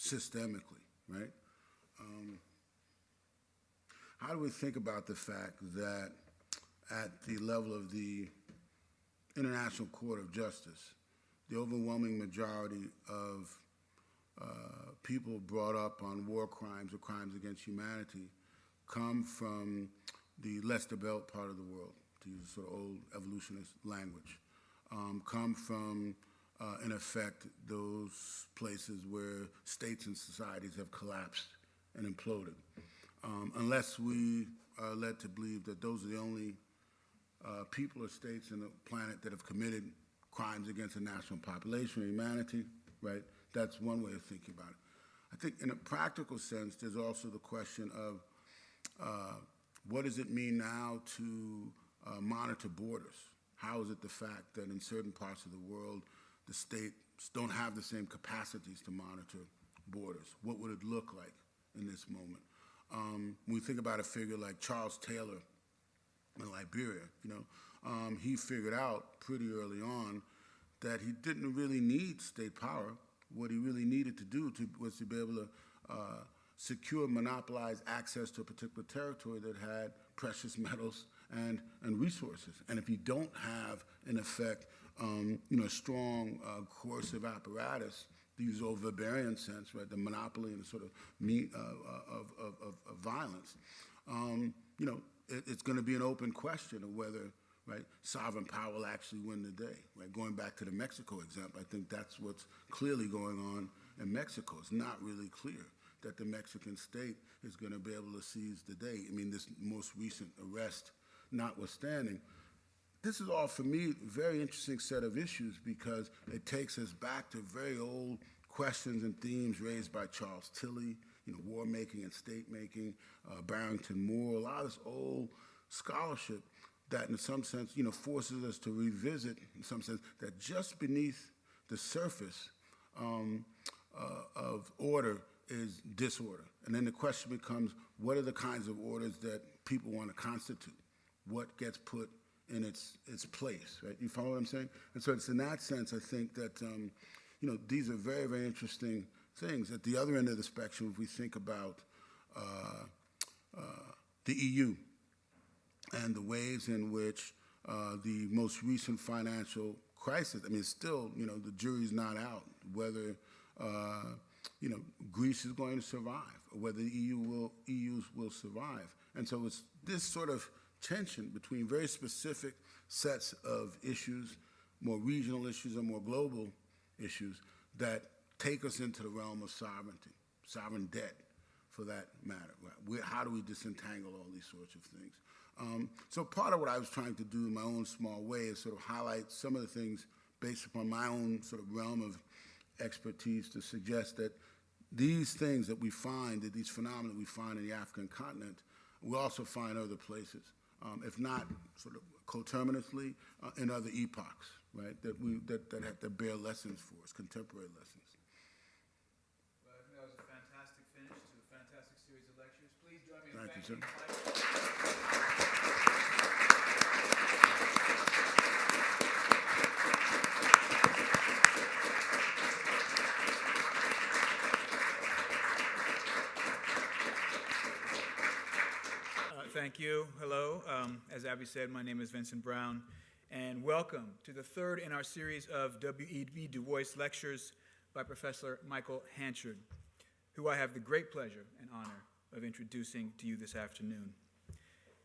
systemically, right? How do we think about the fact that at the level of the International Court of Justice, the overwhelming majority of people brought up on war crimes or crimes against humanity come from the less developed part of the world, to use sort of old evolutionist language, come from, in effect, those places where states and societies have collapsed and imploded. Unless we are led to believe that those are the only people or states on the planet that have committed crimes against the national population or humanity, right? That's one way of thinking about it. I think in a practical sense, there's also the question of what does it mean now to monitor borders? How is it the fact that in certain parts of the world, the states don't have the same capacities to monitor borders? What would it look like in this moment? When we think about a figure like Charles Taylor in Liberia, he figured out pretty early on that he didn't really need state power. What he really needed to do was to be able to secure, monopolize access to a particular territory that had precious metals and resources. And if you don't have, in effect, a strong coercive apparatus, to use old Weberian sense, right, the monopoly and the sort of meat of violence, it's going to be an open question of whether, right, sovereign power will actually win the day. Right, going back to the Mexico example, I think that's what's clearly going on in Mexico. It's not really clear that the Mexican state is going to be able to seize the day. I mean, this most recent arrest notwithstanding, this is all, for me, a very interesting set of issues because it takes us back to very old questions and themes raised by Charles Tilly, war making and state making, Barrington Moore, a lot of this old scholarship that in some sense, forces us to revisit, in some sense, that just beneath the surface of order is disorder. And then the question becomes, what are the kinds of orders that people want to constitute? What gets put in its place, right? You follow what I'm saying? And so it's in that sense, I think that, these are very, very interesting things. At the other end of the spectrum, if we think about the EU and the ways in which the most recent financial crisis, I mean, it's still, the jury's not out whether, Greece is going to survive or whether the EU will survive. And so it's this sort of tension between very specific sets of issues, more regional issues and more global issues that take us into the realm of sovereignty, sovereign debt for that matter. Right? How do we disentangle all these sorts of things? So part of what I was trying to do in my own small way is sort of highlight some of the things based upon my own sort of realm of expertise to suggest that these things that we find, that these phenomena we find in the African continent, we also find other places, if not sort of coterminously, in other epochs, right, that have to bear lessons for us, contemporary lessons. Well, I think that was a fantastic finish to a fantastic series of lectures. Please join me in Thank you, thanking sir. Thank you. Hello. As Abby said, my name is Vincent Brown, and welcome to the third in our series of W.E.B. Du Bois lectures by Professor Michael Hanchard, who I have the great pleasure and honor of introducing to you this afternoon.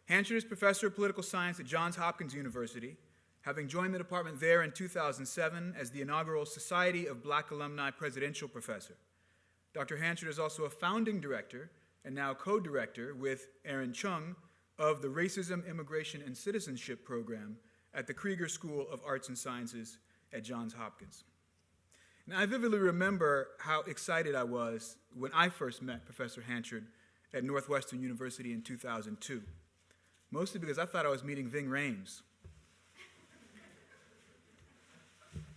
Hanchard is professor of political science at Johns Hopkins University, having joined the department there in 2007 as the inaugural Society of Black Alumni Presidential Professor. Dr. Hanchard is also a founding director and now co-director with Aaron Chung of the Racism, Immigration, and Citizenship Program at the Krieger School of Arts and Sciences at Johns Hopkins. Now, I vividly remember how excited I was when I first met Professor Hanchard at Northwestern University in 2002, mostly because I thought I was meeting Ving Rhames.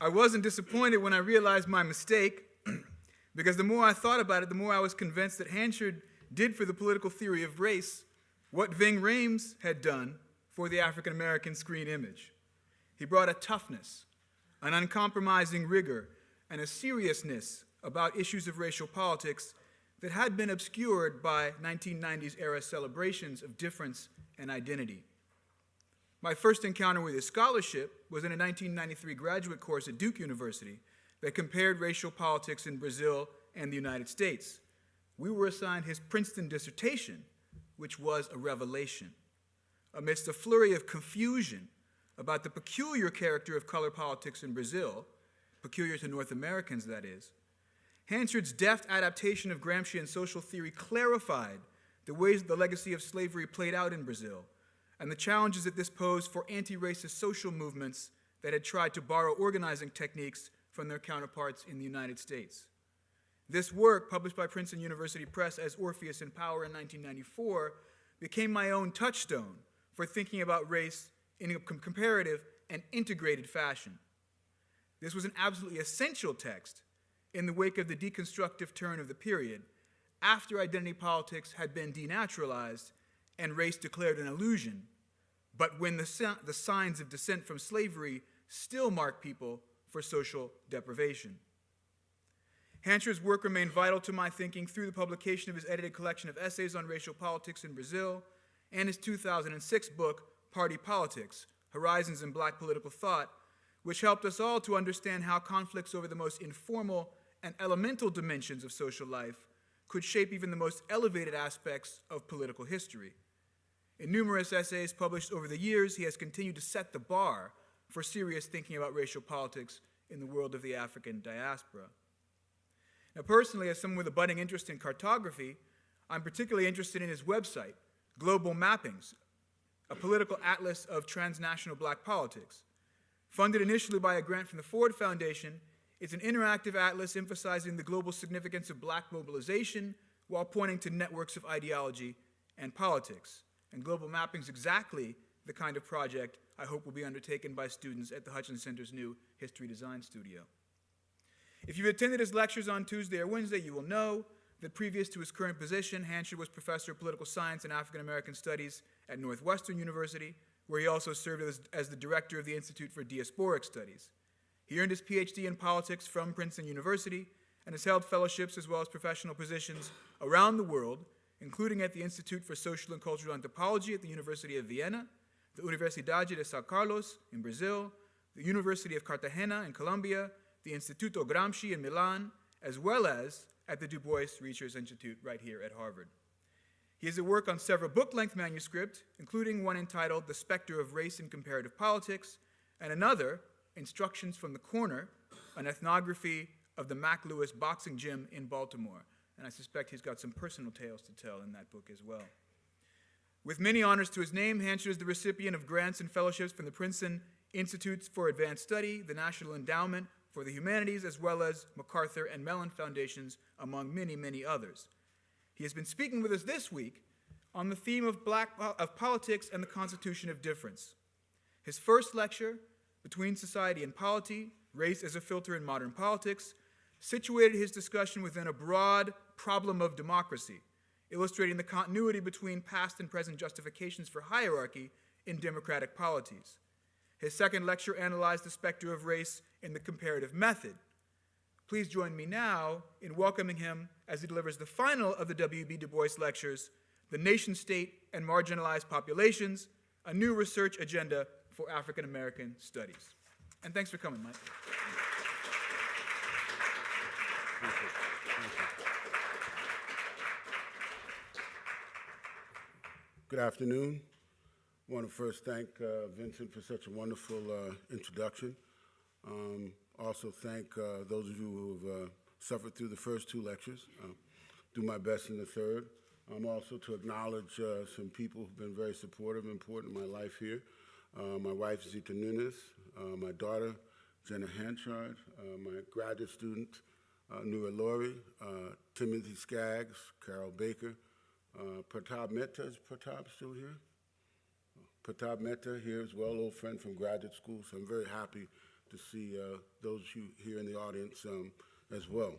I wasn't disappointed when I realized my mistake, because the more I thought about it, the more I was convinced that Hanchard did for the political theory of race what Ving Rhames had done for the African-American screen image. He brought a toughness, an uncompromising rigor, and a seriousness about issues of racial politics that had been obscured by 1990s era celebrations of difference and identity. My first encounter with his scholarship was in a 1993 graduate course at Duke University that compared racial politics in Brazil and the United States. We were assigned his Princeton dissertation, which was a revelation. Amidst a flurry of confusion about the peculiar character of color politics in Brazil, peculiar to North Americans, that is, Hanchard's deft adaptation of Gramscian social theory clarified the ways the legacy of slavery played out in Brazil and the challenges that this posed for anti-racist social movements that had tried to borrow organizing techniques from their counterparts in the United States. This work, published by Princeton University Press as Orpheus in Power in 1994, became my own touchstone for thinking about race in a comparative and integrated fashion. This was an absolutely essential text in the wake of the deconstructive turn of the period, after identity politics had been denaturalized and race declared an illusion, but when the signs of descent from slavery still mark people for social deprivation. Hanchard's work remained vital to my thinking through the publication of his edited collection of essays on racial politics in Brazil and his 2006 book, Party Politics, Horizons in Black Political Thought, which helped us all to understand how conflicts over the most informal and elemental dimensions of social life could shape even the most elevated aspects of political history. In numerous essays published over the years, he has continued to set the bar for serious thinking about racial politics in the world of the African diaspora. Now, personally, as someone with a budding interest in cartography, I'm particularly interested in his website, Global Mappings, a political atlas of transnational black politics. Funded initially by a grant from the Ford Foundation, it's an interactive atlas emphasizing the global significance of black mobilization while pointing to networks of ideology and politics. And Global Mapping is exactly the kind of project I hope will be undertaken by students at the Hutchins Center's new History Design Studio. If you've attended his lectures on Tuesday or Wednesday, you will know that previous to his current position, Hanchard was professor of political science and African American studies at Northwestern University, where he also served as the director of the Institute for Diasporic Studies. He earned his PhD in politics from Princeton University and has held fellowships as well as professional positions around the world, including at the Institute for Social and Cultural Anthropology at the University of Vienna, the Universidade de São Carlos in Brazil, the University of Cartagena in Colombia, the Instituto Gramsci in Milan, as well as at the Du Bois Research Institute right here at Harvard. He has a work on several book-length manuscripts, including one entitled The Specter of Race in Comparative Politics, and another, Instructions from the Corner, an ethnography of the Mac Lewis boxing gym in Baltimore. And I suspect he's got some personal tales to tell in that book as well. With many honors to his name, Hanchard is the recipient of grants and fellowships from the Princeton Institutes for Advanced Study, the National Endowment for the Humanities, as well as MacArthur and Mellon Foundations, among many, many others. He has been speaking with us this week on the theme of politics and the Constitution of Difference. His first lecture, Between Society and Polity, Race as a Filter in Modern Politics, situated his discussion within a broad problem of democracy, illustrating the continuity between past and present justifications for hierarchy in democratic polities. His second lecture analyzed the specter of race in the comparative method. Please join me now in welcoming him as he delivers the final of the W.B. Du Bois lectures, The Nation-State and Marginalized Populations, a New Research Agenda for African American Studies. And thanks for coming, Mike. Thank you. Good afternoon. I want to first thank Vincent for such a wonderful introduction. Also thank those of you who have suffered through the first two lectures. Do my best in the third. Also to acknowledge some people who've been very supportive and important in my life here. My wife, Zita Nunes, my daughter, Jenna Hanchard, my graduate student, Nura Lori, Timothy Skaggs, Carol Baker, Pratap Mehta. Is Pratap still here? Pratap Mehta here as well, old friend from graduate school, so I'm very happy to see those of you here in the audience as well.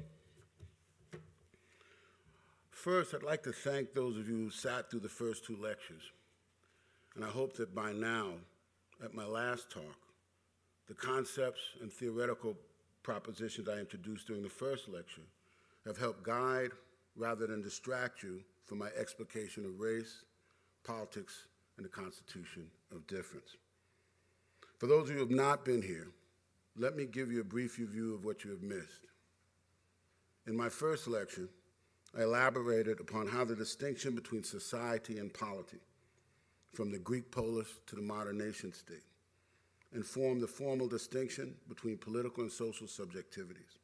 First, I'd like to thank those of you who sat through the first two lectures, and I hope that by now, at my last talk, the concepts and theoretical propositions I introduced during the first lecture have helped guide rather than distract you from my explication of race, politics, and the constitution of difference. For those of you who have not been here, let me give you a brief review of what you have missed. In my first lecture, I elaborated upon how the distinction between society and polity, from the Greek polis to the modern nation state, informed the formal distinction between political and social subjectivities,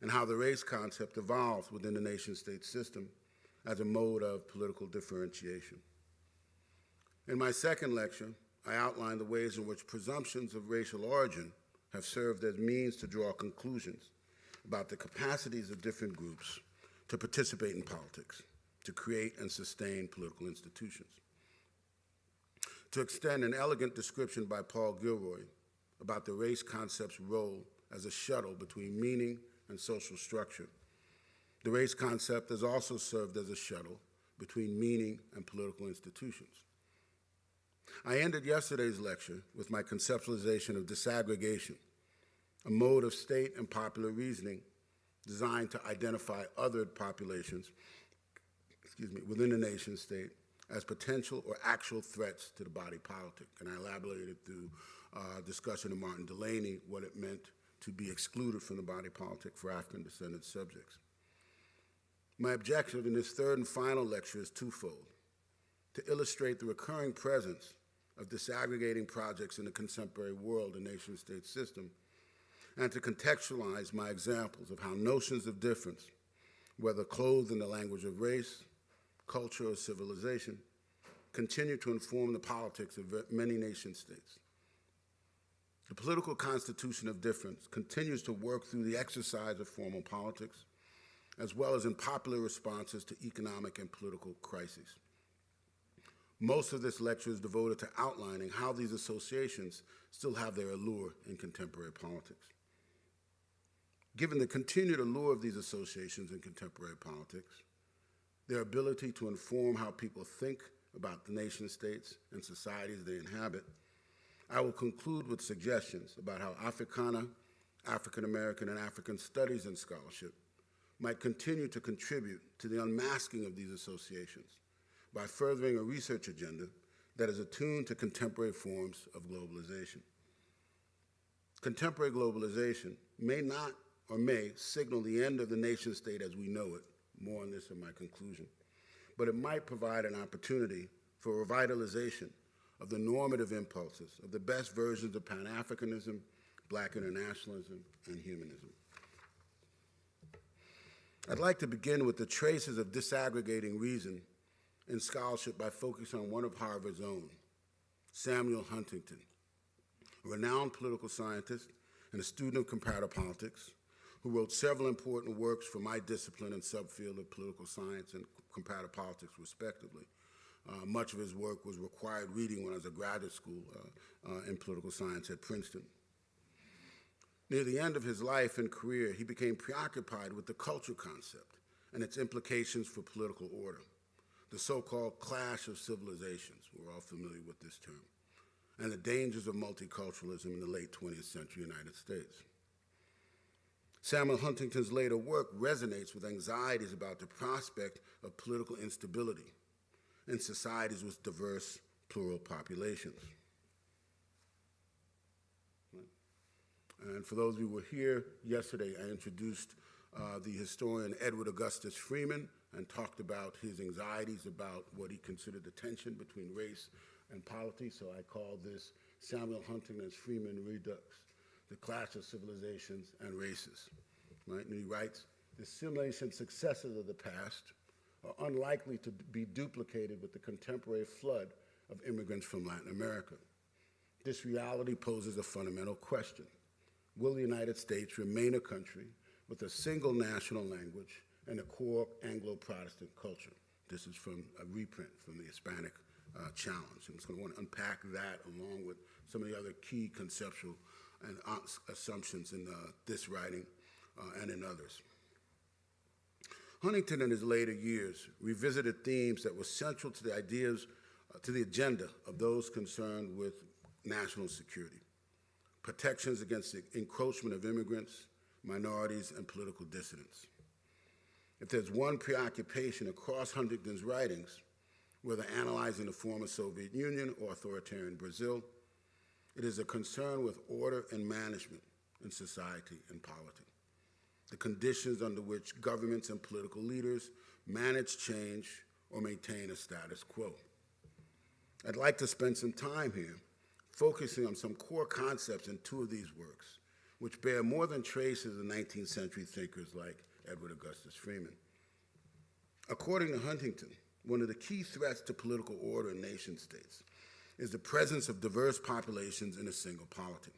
and how the race concept evolves within the nation-state system as a mode of political differentiation. In my second lecture, I outlined the ways in which presumptions of racial origin have served as means to draw conclusions about the capacities of different groups to participate in politics, to create and sustain political institutions. To extend an elegant description by Paul Gilroy about the race concept's role as a shuttle between meaning and social structure, the race concept has also served as a shuttle between meaning and political institutions. I ended yesterday's lecture with my conceptualization of disaggregation, a mode of state and popular reasoning designed to identify othered populations, within the nation state as potential or actual threats to the body politic. And I elaborated through discussion of Martin Delaney what it meant to be excluded from the body politic for African descendant subjects. My objective in this third and final lecture is twofold: to illustrate the recurring presence of disaggregating projects in the contemporary world and nation-state system, and to contextualize my examples of how notions of difference, whether clothed in the language of race, culture, or civilization, continue to inform the politics of many nation-states. The political constitution of difference continues to work through the exercise of formal politics, as well as in popular responses to economic and political crises. Most of this lecture is devoted to outlining how these associations still have their allure in contemporary politics. Given the continued allure of these associations in contemporary politics, their ability to inform how people think about the nation states and societies they inhabit, I will conclude with suggestions about how Africana, African American, and African studies and scholarship might continue to contribute to the unmasking of these associations by furthering a research agenda that is attuned to contemporary forms of globalization. Contemporary globalization may not or may signal the end of the nation state as we know it. More on this in my conclusion. But it might provide an opportunity for revitalization of the normative impulses of the best versions of Pan-Africanism, Black internationalism, and humanism. I'd like to begin with the traces of disaggregating reason in scholarship by focusing on one of Harvard's own, Samuel Huntington, a renowned political scientist and a student of comparative politics, who wrote several important works for my discipline and subfield of political science and comparative politics, respectively. Much of his work was required reading when I was at graduate school in political science at Princeton. Near the end of his life and career, he became preoccupied with the culture concept and its implications for political order, the so-called clash of civilizations, we're all familiar with this term, and the dangers of multiculturalism in the late 20th century United States. Samuel Huntington's later work resonates with anxieties about the prospect of political instability in societies with diverse, plural populations. And for those of you who were here yesterday, I introduced the historian Edward Augustus Freeman and talked about his anxieties about what he considered the tension between race and polity, so I call this Samuel Huntington's Freeman Redux, The Clash of Civilizations and Races. Right? And he writes, the simulation successes of the past are unlikely to be duplicated with the contemporary flood of immigrants from Latin America. This reality poses a fundamental question. Will the United States remain a country with a single national language and a core Anglo-Protestant culture? This is from a reprint from the Hispanic Challenge. I'm just going to want to unpack that along with some of the other key conceptual and assumptions in this writing and in others. Huntington in his later years revisited themes that were central to the ideas, to the agenda of those concerned with national security, protections against the encroachment of immigrants, minorities, and political dissidents. If there's one preoccupation across Huntington's writings, whether analyzing the former Soviet Union or authoritarian Brazil, it is a concern with order and management in society and polity, the conditions under which governments and political leaders manage change or maintain a status quo. I'd like to spend some time here focusing on some core concepts in two of these works, which bear more than traces of 19th century thinkers like Edward Augustus Freeman. According to Huntington, one of the key threats to political order in nation states is the presence of diverse populations in a single polity,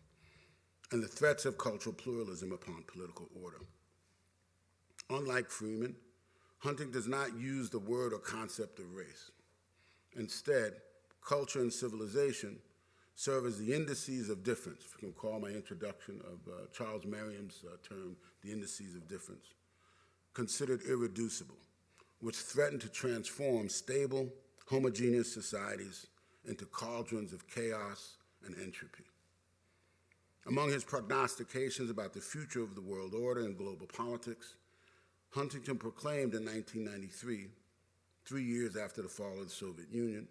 and the threats of cultural pluralism upon political order. Unlike Freeman, Huntington does not use the word or concept of race. Instead, culture and civilization serve as the indices of difference. If you can call my introduction of Charles Merriam's term, the indices of difference, considered irreducible, which threaten to transform stable, homogeneous societies into cauldrons of chaos and entropy. Among his prognostications about the future of the world order and global politics, Huntington proclaimed in 1993, 3 years after the fall of the Soviet Union,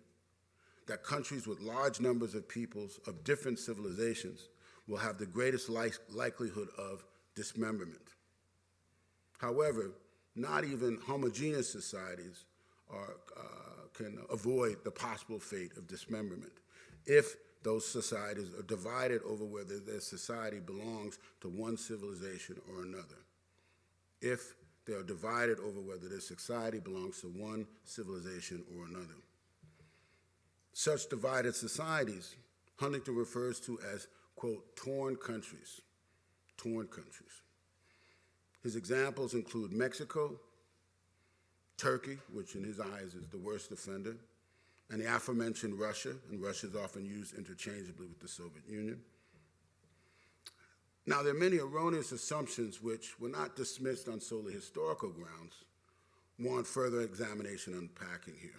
that countries with large numbers of peoples of different civilizations will have the greatest likelihood of dismemberment. However, not even homogeneous societies can avoid the possible fate of dismemberment if those societies are divided over whether their society belongs to one civilization or another. If they are divided over whether their society belongs to one civilization or another. Such divided societies, Huntington refers to as, quote, torn countries, torn countries. His examples include Mexico, Turkey, which in his eyes is the worst offender, and the aforementioned Russia, and Russia is often used interchangeably with the Soviet Union. Now, there are many erroneous assumptions which were not dismissed on solely historical grounds, warrant further examination and unpacking here.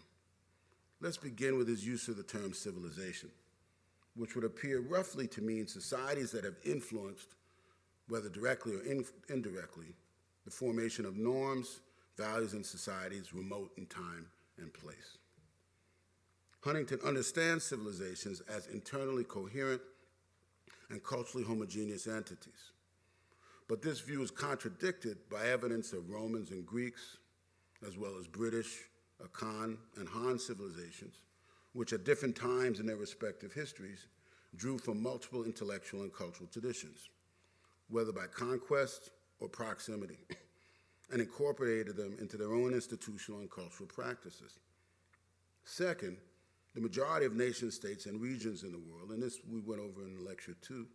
Let's begin with his use of the term civilization, which would appear roughly to mean societies that have influenced, whether directly or indirectly, the formation of norms, values, and societies remote in time and place. Huntington understands civilizations as internally coherent and culturally homogeneous entities. But this view is contradicted by evidence of Romans and Greeks, as well as British, Akan, and Han civilizations, which at different times in their respective histories drew from multiple intellectual and cultural traditions, whether by conquest or proximity, and incorporated them into their own institutional and cultural practices. Second, the majority of nation states and regions in the world, and this we went over in lecture 2,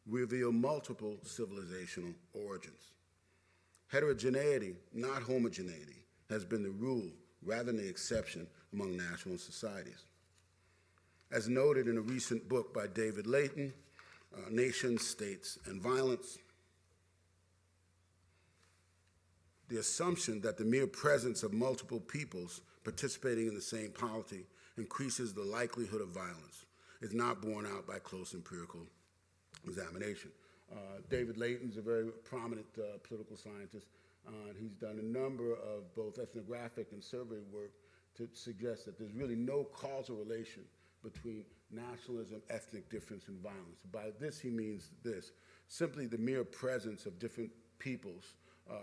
reveal multiple civilizational origins. Heterogeneity, not homogeneity, has been the rule rather than the exception among national societies. As noted in a recent book by David Layton, Nations, States, and Violence, the assumption that the mere presence of multiple peoples participating in the same polity increases the likelihood of violence is not borne out by close empirical examination. David Layton's a very prominent political scientist. He's done a number of both ethnographic and survey work to suggest that there's really no causal relation between nationalism, ethnic difference, and violence. By this, he means this: simply the mere presence of different peoples,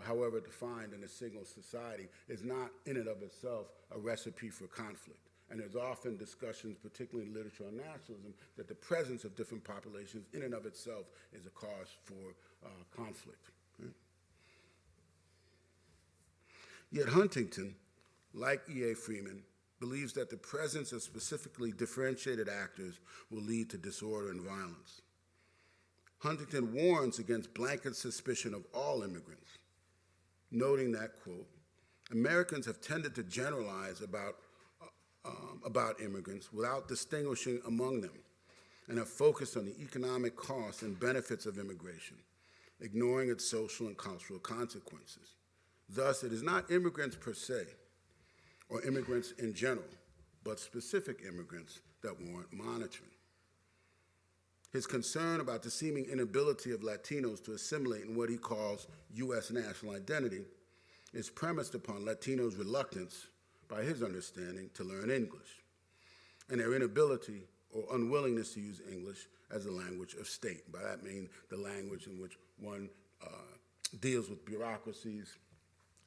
however defined in a single society, is not in and of itself a recipe for conflict. And there's often discussions, particularly in literature on nationalism, that the presence of different populations in and of itself is a cause for conflict. Right? Yet Huntington, like E.A. Freeman, believes that the presence of specifically differentiated actors will lead to disorder and violence. Huntington warns against blanket suspicion of all immigrants, noting that, quote, Americans have tended to generalize about immigrants without distinguishing among them, and have focused on the economic costs and benefits of immigration, ignoring its social and cultural consequences. Thus, it is not immigrants per se, or immigrants in general, but specific immigrants that warrant monitoring. His concern about the seeming inability of Latinos to assimilate in what he calls U.S. national identity is premised upon Latinos' reluctance, by his understanding, to learn English, and their inability or unwillingness to use English as a language of state. By that I mean the language in which one deals with bureaucracies,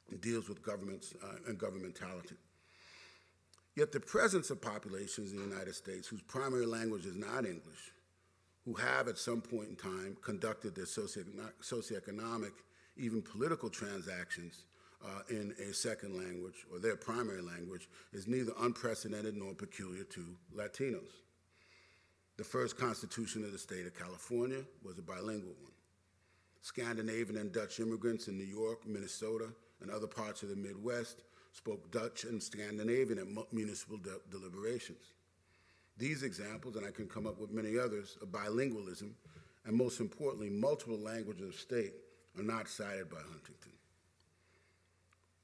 and deals with governments and governmentality. Yet the presence of populations in the United States whose primary language is not English, who have at some point in time conducted their socioeconomic, even political transactions in a second language or their primary language, is neither unprecedented nor peculiar to Latinos. The first constitution of the state of California was a bilingual one. Scandinavian and Dutch immigrants in New York, Minnesota, and other parts of the Midwest spoke Dutch and Scandinavian at municipal deliberations. These examples, and I can come up with many others, of bilingualism, and most importantly, multiple languages of state, are not cited by Huntington.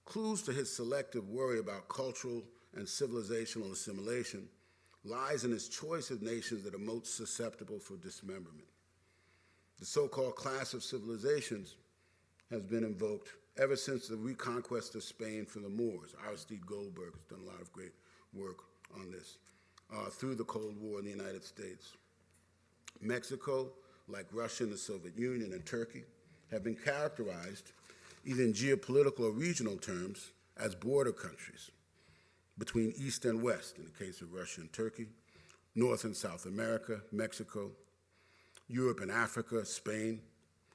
Clues to his selective worry about cultural and civilizational assimilation lies in his choice of nations that are most susceptible for dismemberment. The so-called class of civilizations has been invoked ever since the reconquest of Spain from the Moors. Aristide Goldberg has done a lot of great work on this. Through the Cold War in the United States. Mexico, like Russia and the Soviet Union and Turkey, have been characterized, either in geopolitical or regional terms, as border countries between East and West, in the case of Russia and Turkey, North and South America, Mexico, Europe and Africa, Spain,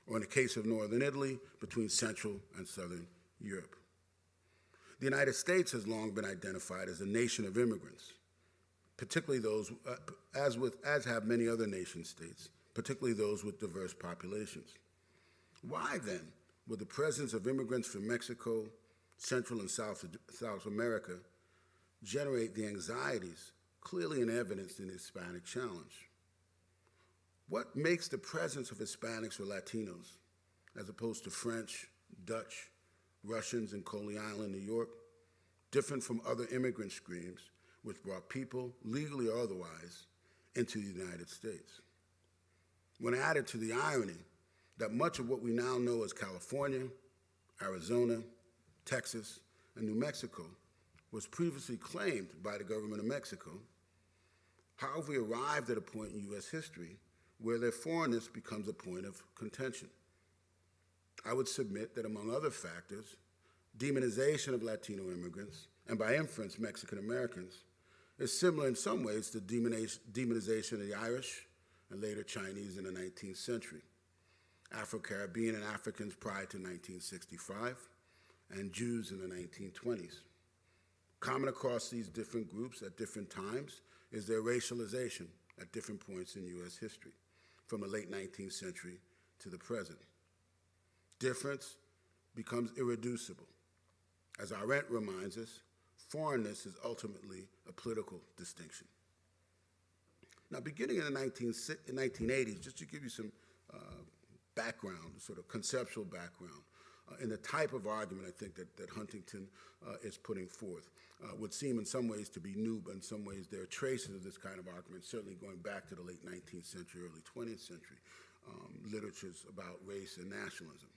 or in the case of Northern Italy, between Central and Southern Europe. The United States has long been identified as a nation of immigrants, particularly those, as have many other nation states, particularly those with diverse populations. Why then would the presence of immigrants from Mexico, Central and South America generate the anxieties clearly in evidence in the Hispanic challenge? What makes the presence of Hispanics or Latinos, as opposed to French, Dutch, Russians in Coley Island, New York, different from other immigrant streams which brought people, legally or otherwise, into the United States? When added to the irony that much of what we now know as California, Arizona, Texas, and New Mexico was previously claimed by the government of Mexico, how have we arrived at a point in U.S. history where their foreignness becomes a point of contention? I would submit that among other factors, demonization of Latino immigrants, and by inference Mexican Americans, is similar in some ways to demonization of the Irish and later Chinese in the 19th century, Afro-Caribbean and Africans prior to 1965, and Jews in the 1920s. Common across these different groups at different times is their racialization at different points in U.S. history, from the late 19th century to the present. Difference becomes irreducible. As Arendt reminds us, foreignness is ultimately a political distinction. Now, beginning in the 1980s, just to give you some background, sort of conceptual background, in the type of argument I think that Huntington is putting forth, would seem in some ways to be new, but in some ways there are traces of this kind of argument, certainly going back to the late 19th century, early 20th century, literatures about race and nationalism.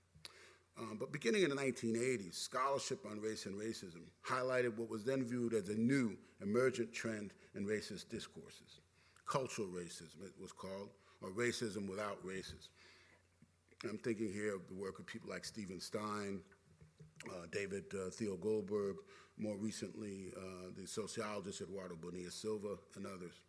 But beginning in the 1980s, scholarship on race and racism highlighted what was then viewed as a new emergent trend in racist discourses. Cultural racism, it was called, or racism without races. I'm thinking here of the work of people like Stephen Stein, David Theo Goldberg, more recently the sociologist Eduardo Bonilla Silva, and others.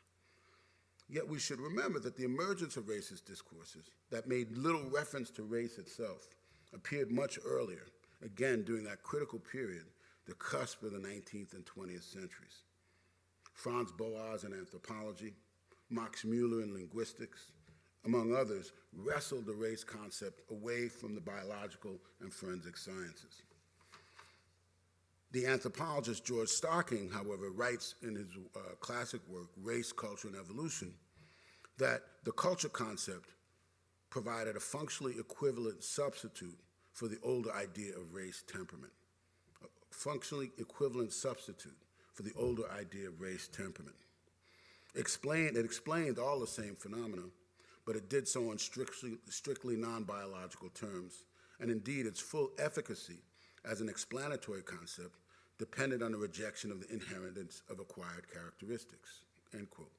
Yet we should remember that the emergence of racist discourses that made little reference to race itself appeared much earlier, again during that critical period, the cusp of the 19th and 20th centuries. Franz Boas in anthropology, Max Muller in linguistics, among others, wrestled the race concept away from the biological and forensic sciences. The anthropologist George Starking, however, writes in his classic work, Race, Culture, and Evolution, that the culture concept provided a functionally equivalent substitute for the older idea of race temperament. A functionally equivalent substitute for the older idea of race temperament. It explained all the same phenomena, but it did so in strictly non-biological terms, and indeed its full efficacy as an explanatory concept depended on the rejection of the inheritance of acquired characteristics, end quote.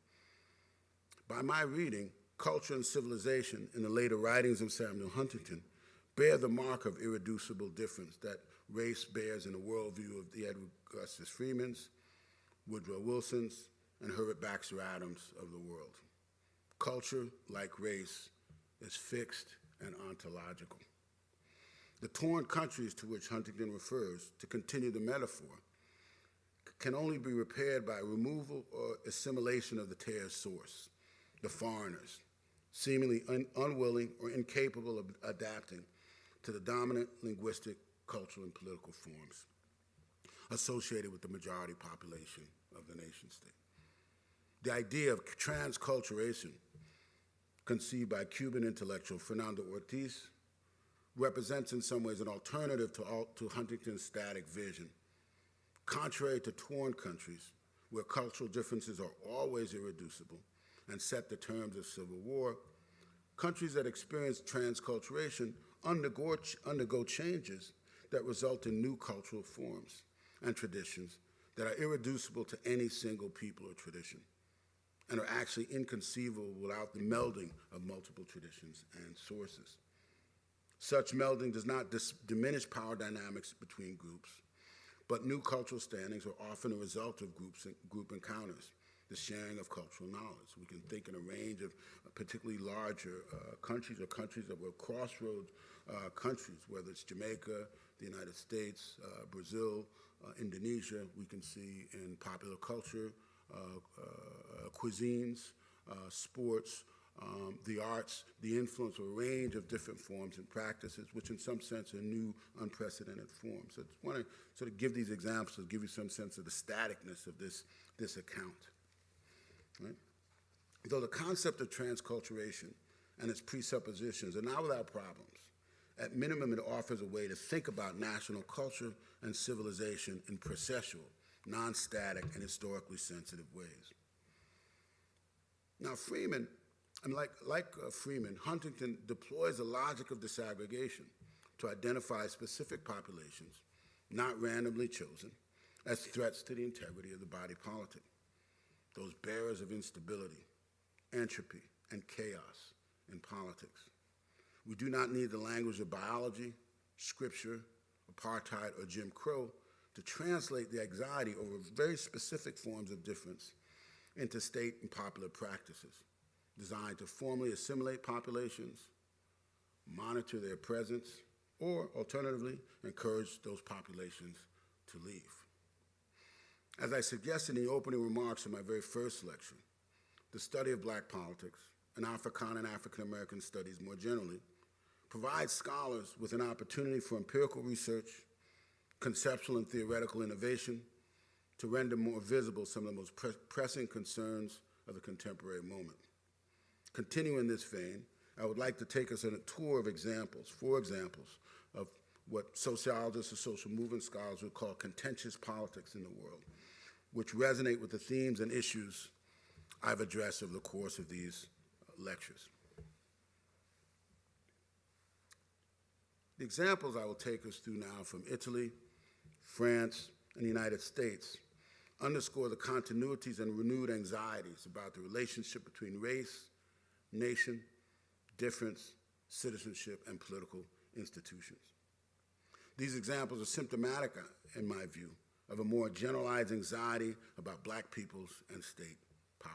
By my reading, culture and civilization in the later writings of Samuel Huntington bear the mark of irreducible difference that race bears in the worldview of the Edward Augustus Freemans, Woodrow Wilsons, and Herbert Baxter Adams of the world. Culture, like race, is fixed and ontological. The torn countries to which Huntington refers, to continue the metaphor, can only be repaired by removal or assimilation of the tear's source, the foreigners, seemingly unwilling or incapable of adapting to the dominant linguistic, cultural, and political forms associated with the majority population of the nation-state. The idea of transculturation, conceived by Cuban intellectual Fernando Ortiz, represents in some ways an alternative to Huntington's static vision. Contrary to torn countries, where cultural differences are always irreducible and set the terms of civil war, countries that experience transculturation undergo changes that result in new cultural forms and traditions that are irreducible to any single people or tradition, and are actually inconceivable without the melding of multiple traditions and sources. Such melding does not diminish power dynamics between groups, but new cultural standings are often a result of group encounters, the sharing of cultural knowledge. We can think in a range of particularly larger countries or countries that were crossroads countries, whether it's Jamaica, the United States, Brazil, Indonesia. We can see in popular culture, cuisines, sports, the arts, the influence of a range of different forms and practices, which in some sense are new, unprecedented forms. So I just want to sort of give these examples to give you some sense of the staticness of this account. Right? Though the concept of transculturation and its presuppositions are not without problems, at minimum it offers a way to think about national culture and civilization in processual, non-static, and historically sensitive ways. Now Freeman, and like Freeman, Huntington deploys the logic of disaggregation to identify specific populations, not randomly chosen, as threats to the integrity of the body politic, those bearers of instability, entropy, and chaos in politics. We do not need the language of biology, scripture, apartheid, or Jim Crow to translate the anxiety over very specific forms of difference into state and popular practices designed to formally assimilate populations, monitor their presence, or alternatively, encourage those populations to leave. As I suggested in the opening remarks of my very first lecture, the study of black politics and Africana and African American studies more generally provides scholars with an opportunity for empirical research, conceptual and theoretical innovation to render more visible some of the most pressing concerns of the contemporary moment. Continuing this vein, I would like to take us on a tour of four examples of what sociologists or social movement scholars would call contentious politics in the world, which resonate with the themes and issues I've addressed over the course of these lectures. The examples I will take us through now from Italy, France, and the United States underscore the continuities and renewed anxieties about the relationship between race, nation, difference, citizenship, and political institutions. These examples are symptomatic, in my view, of a more generalized anxiety about black peoples and state power.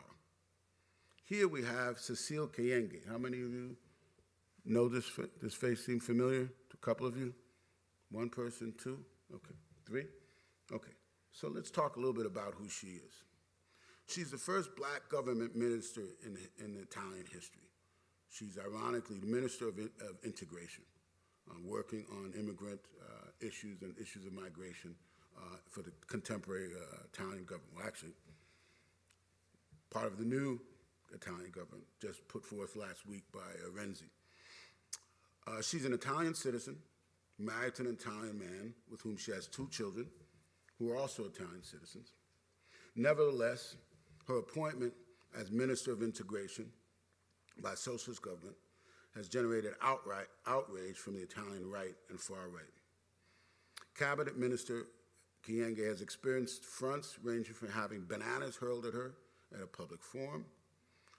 Here we have Cecile Kayenge. How many of you know this face seem familiar to a couple of you? One person, two? Okay, three? Okay, so let's talk a little bit about who she is. She's the first black government minister in Italian history. She's ironically the Minister of Integration, working on immigrant issues and issues of migration for the contemporary Italian government. Well, actually, part of the new Italian government just put forth last week by Renzi. She's an Italian citizen, married to an Italian man with whom she has 2 children, who are also Italian citizens. Nevertheless, her appointment as Minister of Integration by a socialist government has generated outright outrage from the Italian right and far right. Cabinet Minister Kyenge has experienced fronts ranging from having bananas hurled at her at a public forum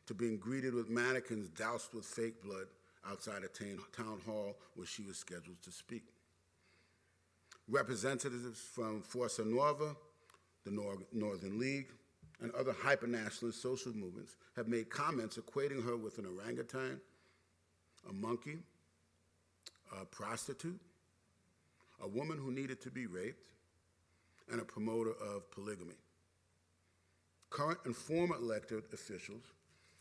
to being greeted with mannequins doused with fake blood outside a town hall where she was scheduled to speak. Representatives from Força Nova, the Northern League, and other hyper-nationalist social movements have made comments equating her with an orangutan, a monkey, a prostitute, a woman who needed to be raped, and a promoter of polygamy. Current and former elected officials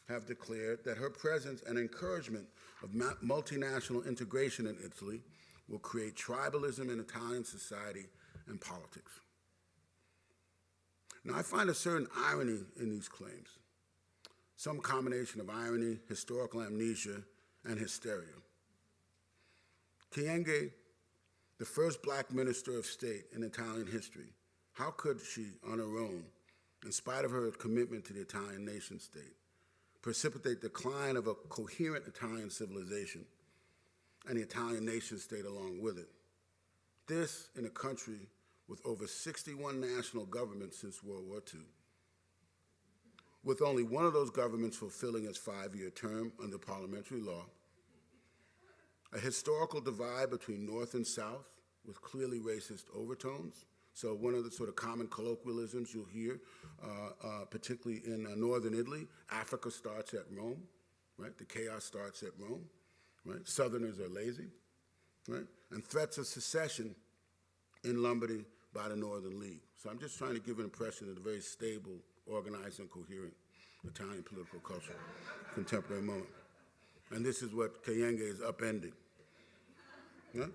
have declared that her presence and encouragement of multinational integration in Italy will create tribalism in Italian society and politics. Now, I find a certain irony in these claims, some combination of irony, historical amnesia, and hysteria. Kyenge, the first black minister of state in Italian history, how could she, on her own, in spite of her commitment to the Italian nation state, precipitate the decline of a coherent Italian civilization and the Italian nation state along with it? This in a country with over 61 national governments since World War II, with only one of those governments fulfilling its 5-year term under parliamentary law, a historical divide between North and South with clearly racist overtones. So one of the sort of common colloquialisms you'll hear, particularly in Northern Italy, Africa starts at Rome, right? The chaos starts at Rome, right? Southerners are lazy, right? And threats of secession in Lombardy by the Northern League. So I'm just trying to give an impression of the very stable, organized, and coherent Italian political culture, contemporary moment. And this is what Kyenge is upending. Yeah?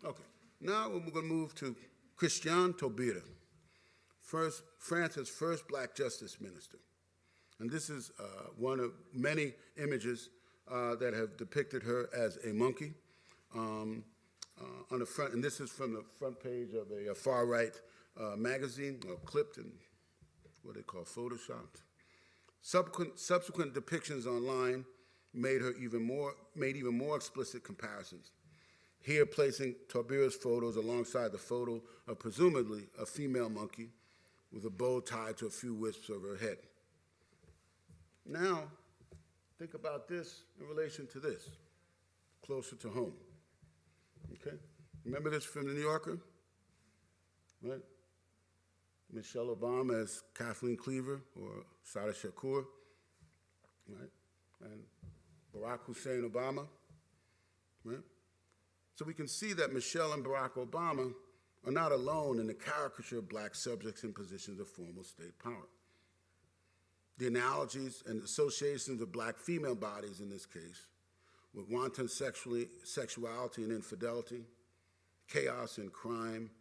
Okay, now we're going to move to Christiane Taubira, France's first black justice minister. And this is one of many images that have depicted her as a monkey. On the front, and this is from the front page of a far-right magazine, clipped and what they call photoshopped. Subsequent depictions online made even more explicit comparisons. Here, placing Taubira's photos alongside the photo of presumably a female monkey with a bow tied to a few wisps of her head. Now, think about this in relation to this, closer to home. Okay? Remember this from the New Yorker? Right? Michelle Obama as Kathleen Cleaver or Sada Shakur, right? And Barack Hussein Obama, right? So we can see that Michelle and Barack Obama are not alone in the caricature of black subjects in positions of formal state power. The analogies and associations of black female bodies in this case with wanton sexuality and infidelity, chaos and crime,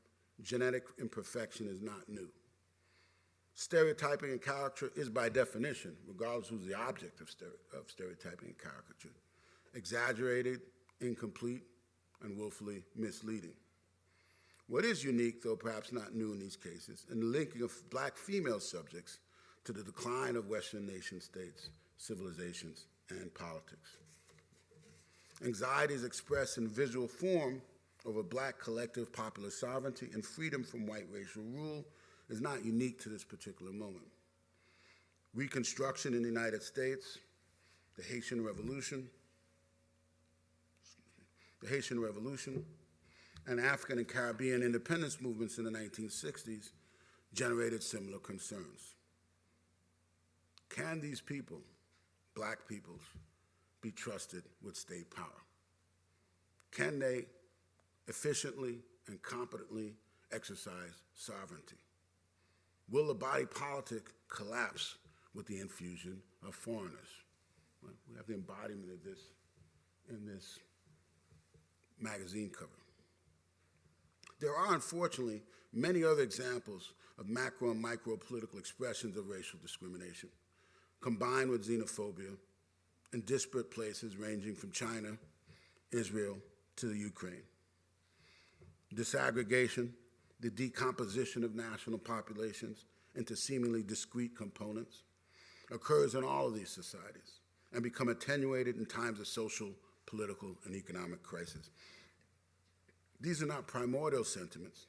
genetic imperfection is not new. Stereotyping and caricature is by definition, regardless who's the object of stereotyping and caricature, exaggerated, incomplete, and willfully misleading. What is unique, though perhaps not new in these cases, in the linking of black female subjects to the decline of Western nation states, civilizations, and politics. Anxiety is expressed in visual form over black collective popular sovereignty and freedom from white racial rule is not unique to this particular moment. Reconstruction in the United States, the Haitian Revolution, and African and Caribbean independence movements in the 1960s generated similar concerns. Can these people, black peoples, be trusted with state power? Can they efficiently and competently exercise sovereignty? Will the body politic collapse with the infusion of foreigners? Well, we have the embodiment of this in this magazine cover. There are, unfortunately, many other examples of macro and micro political expressions of racial discrimination, combined with xenophobia in disparate places ranging from China, Israel, to the Ukraine. Disaggregation, the decomposition of national populations into seemingly discrete components, occurs in all of these societies and become attenuated in times of social, political, and economic crisis. These are not primordial sentiments,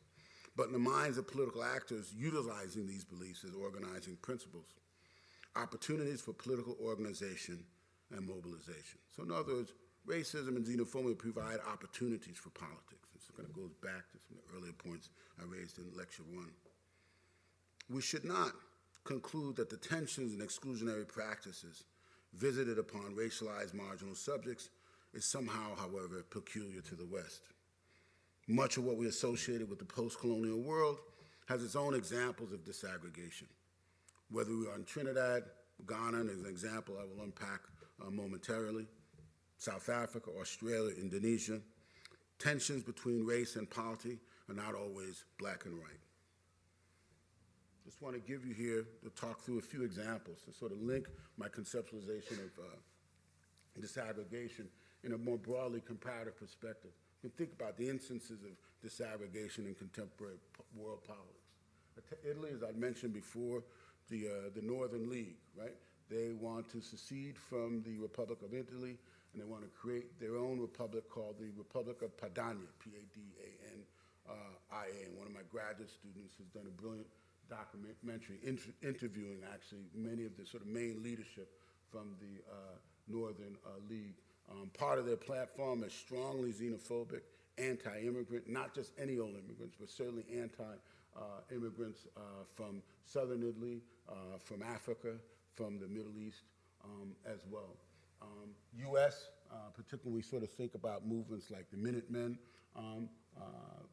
but in the minds of political actors utilizing these beliefs as organizing principles, opportunities for political organization and mobilization. So in other words, racism and xenophobia provide opportunities for politics. This kind of goes back to some of the earlier points I raised in lecture one. We should not conclude that the tensions and exclusionary practices visited upon racialized marginal subjects is somehow, however, peculiar to the West. Much of what we associated with the post-colonial world has its own examples of disaggregation. Whether we are in Trinidad, Ghana, as an example I will unpack momentarily, South Africa, Australia, Indonesia, tensions between race and polity are not always black and white. Just want to give you here to talk through a few examples to sort of link my conceptualization of disaggregation in a more broadly comparative perspective. You can think about the instances of disaggregation in contemporary world politics. Italy, as I mentioned before, the Northern League, right? They want to secede from the Republic of Italy, and they want to create their own republic called the Republic of Padania, P-A-D-A-N-I-A. And one of my graduate students has done a brilliant documentary interviewing actually many of the sort of main leadership from the Northern League. Part of their platform is strongly xenophobic, anti-immigrant, not just any old immigrants, but certainly anti-immigrants from Southern Italy, from Africa, from the Middle East as well. U.S., particularly we sort of think about movements like the Minutemen,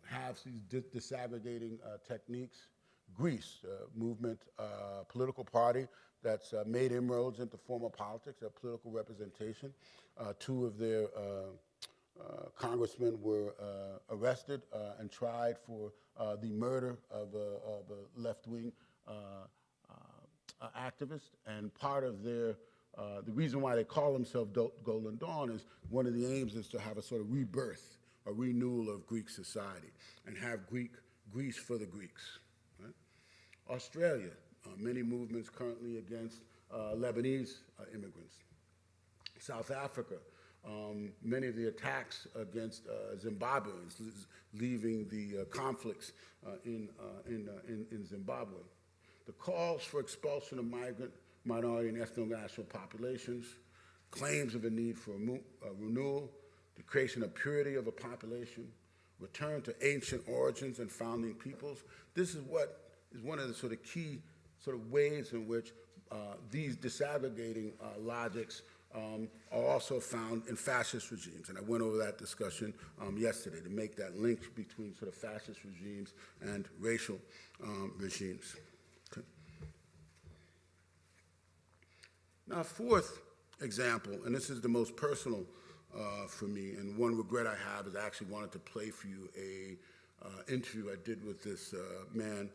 have these disaggregating techniques. Greece, movement, political party that's made inroads into formal politics, their political representation. Two of their congressmen were arrested and tried for the murder of a left-wing activist, and part of their the reason why they call themselves Golden Dawn is one of the aims is to have a sort of rebirth, a renewal of Greek society, and have Greece for the Greeks. Right? Australia, many movements currently against Lebanese immigrants. South Africa, many of the attacks against Zimbabweans, leaving the conflicts in Zimbabwe. The calls for expulsion of migrant, minority, and ethno-national populations, claims of a need for renewal, the creation of purity of a population, return to ancient origins and founding peoples. This is what is one of the sort of key sort of ways in which these disaggregating logics are also found in fascist regimes. And I went over that discussion yesterday to make that link between sort of fascist regimes and racial regimes. Okay. Now, a fourth example, and this is the most personal for me, and one regret I have is I actually wanted to play for you a interview I did with this man,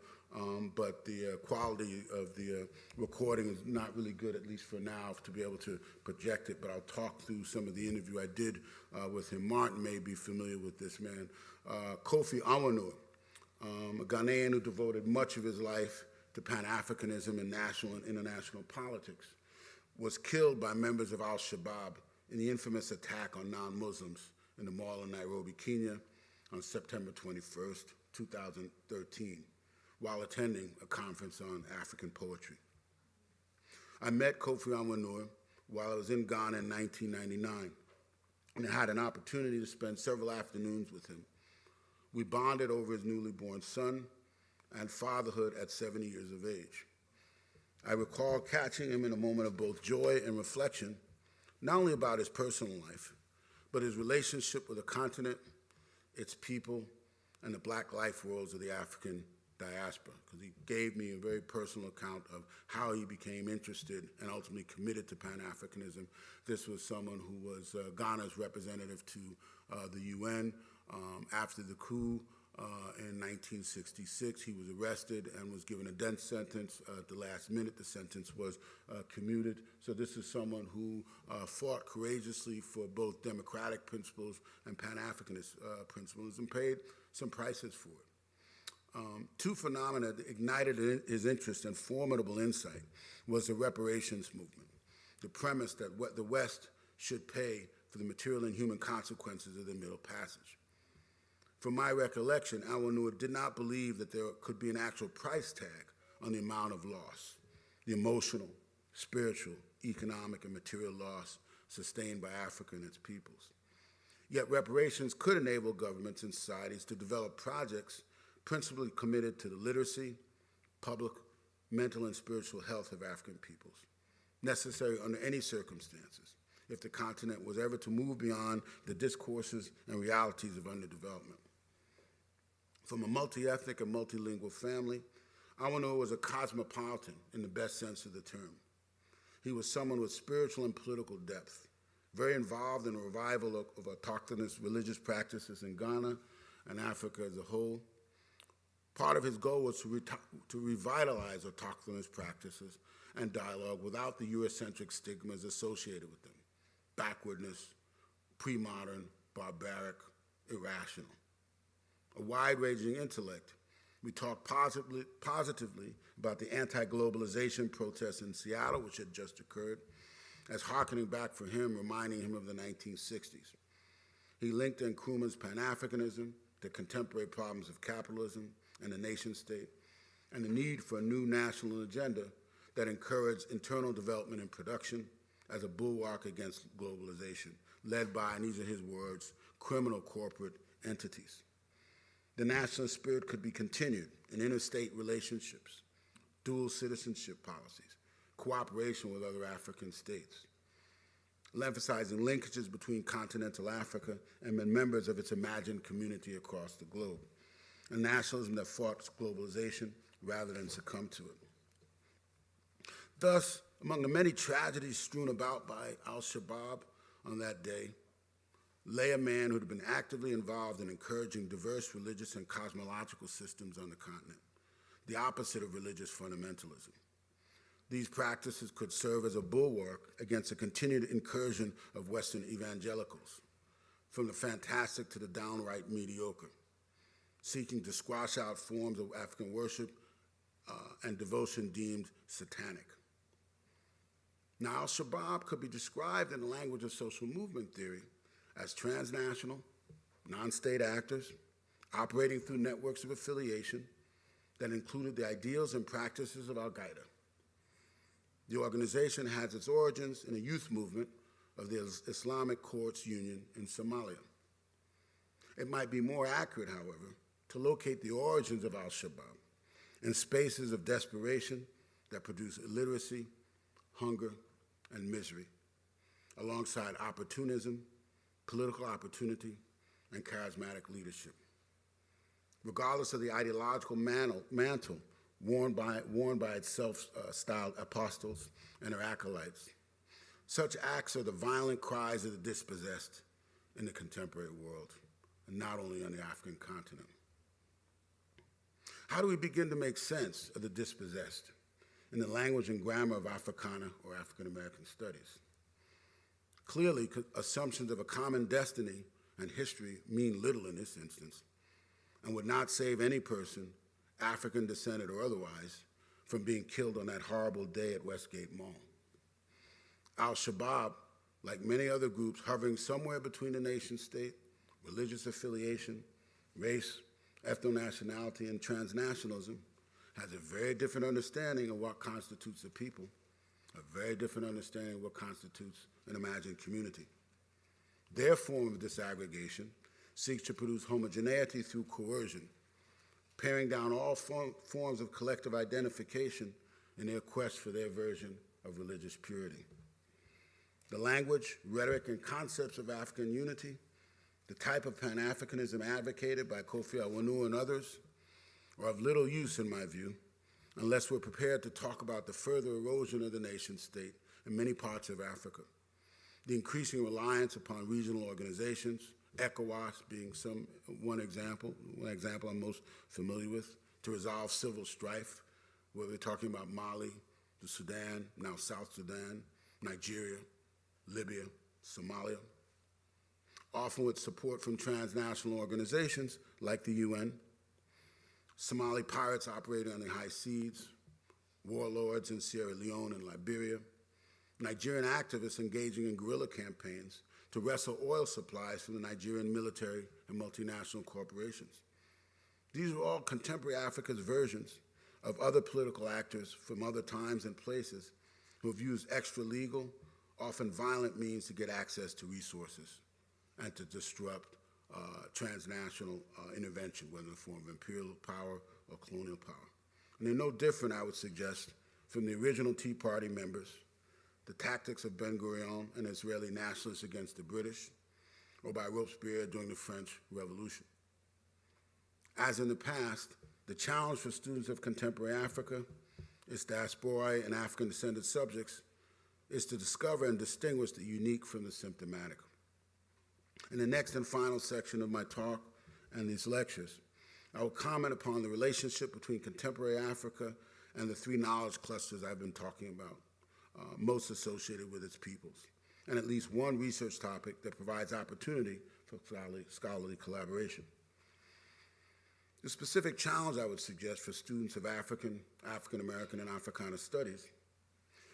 but the quality of the recording is not really good, at least for now, to be able to project it, but I'll talk through some of the interview I did with him. Martin may be familiar with this man. Kofi Awanur, a Ghanaian who devoted much of his life to Pan-Africanism and national and international politics, was killed by members of al-Shabaab in the infamous attack on non-Muslims in the mall in Nairobi, Kenya on September 21st, 2013, while attending a conference on African poetry. I met Kofi Awanur while I was in Ghana in 1999, and I had an opportunity to spend several afternoons with him. We bonded over his newly born son and fatherhood at 70 years of age. I recall catching him in a moment of both joy and reflection, not only about his personal life, but his relationship with the continent, its people, and the black life worlds of the African diaspora, because he gave me a very personal account of how he became interested and ultimately committed to Pan-Africanism. This was someone who was Ghana's representative to the UN. After the coup in 1966, he was arrested and was given a death sentence. At the last minute, the sentence was commuted. So this is someone who fought courageously for both democratic principles and Pan-Africanist principles and paid some prices for it. Two phenomena that ignited his interest and formidable insight was the reparations movement, the premise that the West should pay for the material and human consequences of the Middle Passage. From my recollection, Awanua did not believe that there could be an actual price tag on the amount of loss, the emotional, spiritual, economic, and material loss sustained by Africa and its peoples. Yet reparations could enable governments and societies to develop projects principally committed to the literacy, public, mental, and spiritual health of African peoples, necessary under any circumstances if the continent was ever to move beyond the discourses and realities of underdevelopment. From a multi-ethnic and multilingual family, Awanua was a cosmopolitan in the best sense of the term. He was someone with spiritual and political depth, very involved in the revival of autochthonous religious practices in Ghana and Africa as a whole. Part of his goal was to revitalize autochthonous practices and dialogue without the Eurocentric stigmas associated with them: backwardness, pre-modern, barbaric, irrational. A wide-ranging intellect, we talked positively about the anti-globalization protests in Seattle, which had just occurred, as hearkening back for him, reminding him of the 1960s. He linked Nkrumah's Pan-Africanism to contemporary problems of capitalism and the nation state, and the need for a new national agenda that encouraged internal development and production as a bulwark against globalization, led by, and these are his words, criminal corporate entities. The nationalist spirit could be continued in interstate relationships, dual citizenship policies, cooperation with other African states, emphasizing linkages between continental Africa and members of its imagined community across the globe, a nationalism that fought globalization rather than succumb to it. Thus, among the many tragedies strewn about by al-Shabaab on that day, lay a man who had been actively involved in encouraging diverse religious and cosmological systems on the continent, the opposite of religious fundamentalism. These practices could serve as a bulwark against a continued incursion of Western evangelicals, from the fantastic to the downright mediocre, seeking to squash out forms of African worship and devotion deemed satanic. Now, al-Shabaab could be described in the language of social movement theory as transnational, non-state actors operating through networks of affiliation that included the ideals and practices of al-Qaeda. The organization has its origins in a youth movement of the Islamic Courts Union in Somalia. It might be more accurate, however, to locate the origins of al-Shabaab in spaces of desperation that produce illiteracy, hunger, and misery, alongside opportunism, political opportunity, and charismatic leadership. Regardless of the ideological mantle worn by its self-styled apostles and their acolytes, such acts are the violent cries of the dispossessed in the contemporary world, and not only on the African continent. How do we begin to make sense of the dispossessed in the language and grammar of Africana or African American studies? Clearly, assumptions of a common destiny and history mean little in this instance and would not save any person, African descended or otherwise, from being killed on that horrible day at Westgate Mall. Al-Shabaab, like many other groups hovering somewhere between the nation state, religious affiliation, race, ethno-nationality, and transnationalism, has a very different understanding of what constitutes a people, a very different understanding of what constitutes an imagined community. Their form of disaggregation seeks to produce homogeneity through coercion, paring down all forms of collective identification in their quest for their version of religious purity. The language, rhetoric, and concepts of African unity, the type of Pan-Africanism advocated by Kofi Awanua and others, are of little use, in my view, unless we're prepared to talk about the further erosion of the nation state in many parts of Africa, the increasing reliance upon regional organizations, ECOWAS being one example I'm most familiar with, to resolve civil strife, where we're talking about Mali, the Sudan, now South Sudan, Nigeria, Libya, Somalia, often with support from transnational organizations like the UN, Somali pirates operating on the high seas, warlords in Sierra Leone and Liberia, Nigerian activists engaging in guerrilla campaigns to wrestle oil supplies from the Nigerian military and multinational corporations. These were all contemporary Africa's versions of other political actors from other times and places who have used extra-legal, often violent means to get access to resources and to disrupt transnational intervention, whether in the form of imperial power or colonial power. And they're no different, I would suggest, from the original Tea Party members, the tactics of Ben-Gurion and Israeli nationalists against the British, or by Robespierre during the French Revolution. As in the past, the challenge for students of contemporary Africa, its diasporae and African-descended subjects, is to discover and distinguish the unique from the symptomatic. In the next and final section of my talk and these lectures, I will comment upon the relationship between contemporary Africa and the three knowledge clusters I've been talking about, most associated with its peoples, and at least one research topic that provides opportunity for scholarly collaboration. The specific challenge I would suggest for students of African American, and Africana studies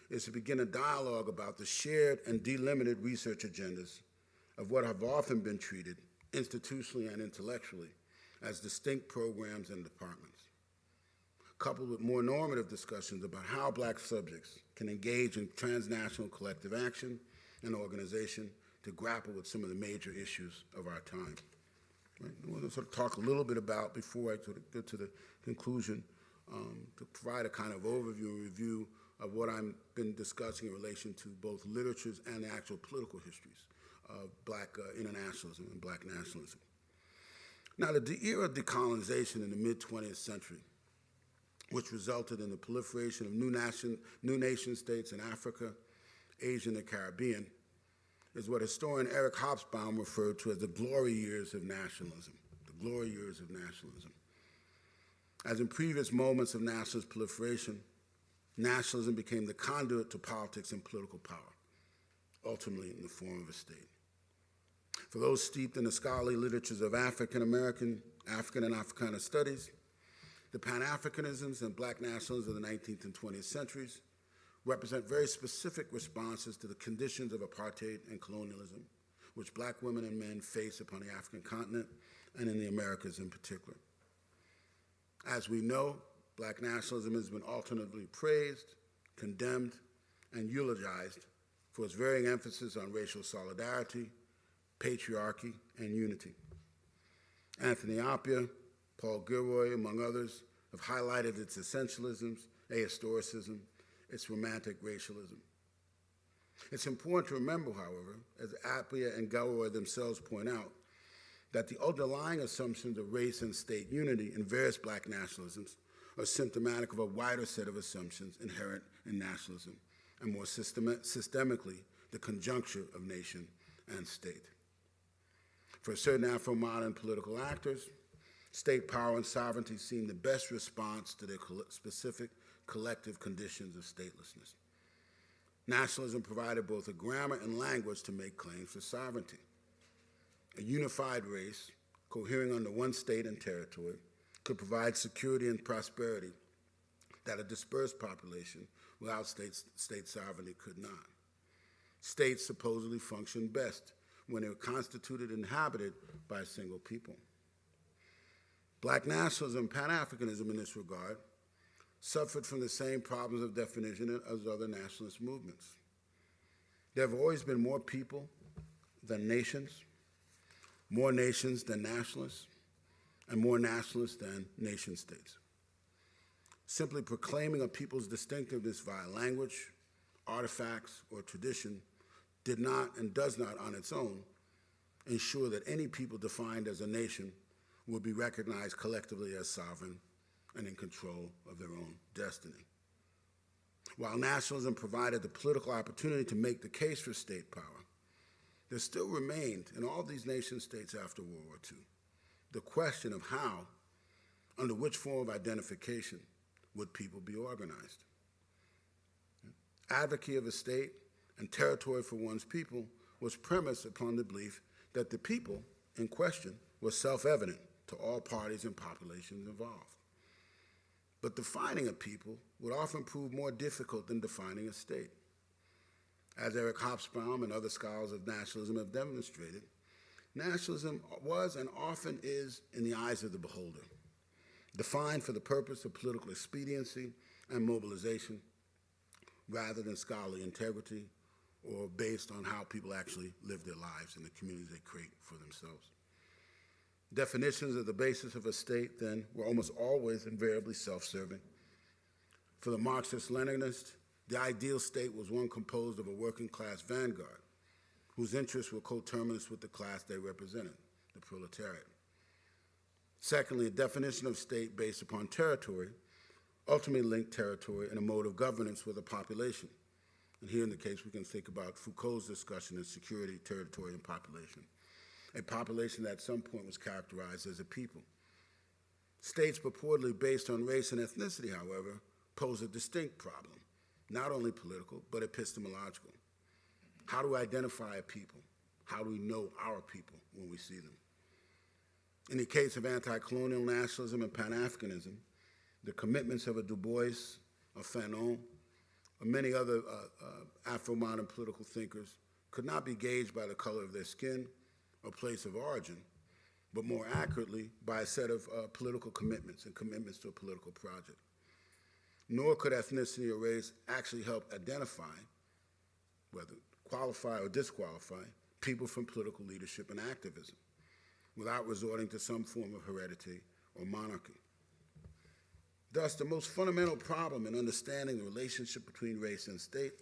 is to begin a dialogue about the shared and delimited research agendas of what have often been treated, institutionally and intellectually, as distinct programs and departments, coupled with more normative discussions about how Black subjects can engage in transnational collective action and organization to grapple with some of the major issues of our time. Right? I want to sort of talk a little bit about, before I sort of get to the conclusion, to provide a kind of overview and review of what I've been discussing in relation to both literatures and the actual political histories of Black internationalism and Black nationalism. Now, the era of decolonization in the mid-20th century, which resulted in the proliferation of new nation states in Africa, Asia, and the Caribbean, is what historian Eric Hobsbawm referred to as the glory years of nationalism, the glory years of nationalism. As in previous moments of nationalist proliferation, nationalism became the conduit to politics and political power, ultimately in the form of a state. For those steeped in the scholarly literatures of African American, African and Africana studies, the Pan-Africanisms and Black nationalisms of the 19th and 20th centuries represent very specific responses to the conditions of apartheid and colonialism, which Black women and men face upon the African continent and in the Americas in particular. As we know, Black nationalism has been alternately praised, condemned, and eulogized for its varying emphasis on racial solidarity, patriarchy, and unity. Anthony Appiah, Paul Gilroy, among others, have highlighted its essentialisms, ahistoricism, its romantic racialism. It's important to remember, however, as Appiah and Gilroy themselves point out, that the underlying assumptions of race and state unity in various Black nationalisms are symptomatic of a wider set of assumptions inherent in nationalism, and more systemically, the conjuncture of nation and state. For certain Afro-modern political actors, state power and sovereignty seem the best response to their specific collective conditions of statelessness. Nationalism provided both a grammar and language to make claims for sovereignty. A unified race, cohering under one state and territory, could provide security and prosperity that a dispersed population without state sovereignty could not. States supposedly functioned best when they were constituted and inhabited by a single people. Black nationalism and Pan-Africanism in this regard suffered from the same problems of definition as other nationalist movements. There have always been more people than nations, more nations than nationalists, and more nationalists than nation states. Simply proclaiming a people's distinctiveness via language, artifacts, or tradition did not and does not on its own ensure that any people defined as a nation would be recognized collectively as sovereign and in control of their own destiny. While nationalism provided the political opportunity to make the case for state power, there still remained in all these nation states after World War II the question of how, under which form of identification, would people be organized. Advocacy of a state and territory for one's people was premised upon the belief that the people in question was self-evident to all parties and populations involved. But defining a people would often prove more difficult than defining a state. As Eric Hobsbawm and other scholars of nationalism have demonstrated, Nationalism was and often is in the eyes of the beholder, defined for the purpose of political expediency and mobilization, rather than scholarly integrity or based on how people actually live their lives in the communities they create for themselves. Definitions of the basis of a state, then, were almost always invariably self-serving. For the Marxist-Leninist, the ideal state was one composed of a working-class vanguard, whose interests were coterminous with the class they represented, the proletariat. Secondly, a definition of state based upon territory ultimately linked territory and a mode of governance with a population. And here in the case, we can think about Foucault's discussion of security, territory, and population. A population that at some point was characterized as a people. States purportedly based on race and ethnicity, however, pose a distinct problem, not only political, but epistemological. How do we identify a people? How do we know our people when we see them? In the case of anti-colonial nationalism and Pan-Africanism, the commitments of a Du Bois, a Fanon, or many other Afro-modern political thinkers could not be gauged by the color of their skin or place of origin, but more accurately by a set of political commitments and commitments to a political project. Nor could ethnicity or race actually help identify, whether qualify or disqualify, people from political leadership and activism, without resorting to some form of heredity or monarchy. Thus, the most fundamental problem in understanding the relationship between race and state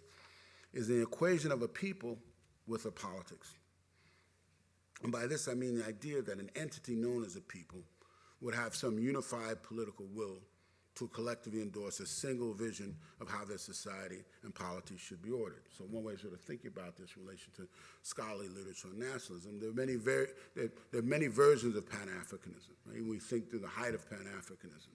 is the equation of a people with a politics. And by this I mean the idea that an entity known as a people would have some unified political will to collectively endorse a single vision of how their society and politics should be ordered. So one way to sort of think about this in relation to scholarly literature on nationalism, there are many versions of Pan-Africanism. Right? We think through the height of Pan-Africanism.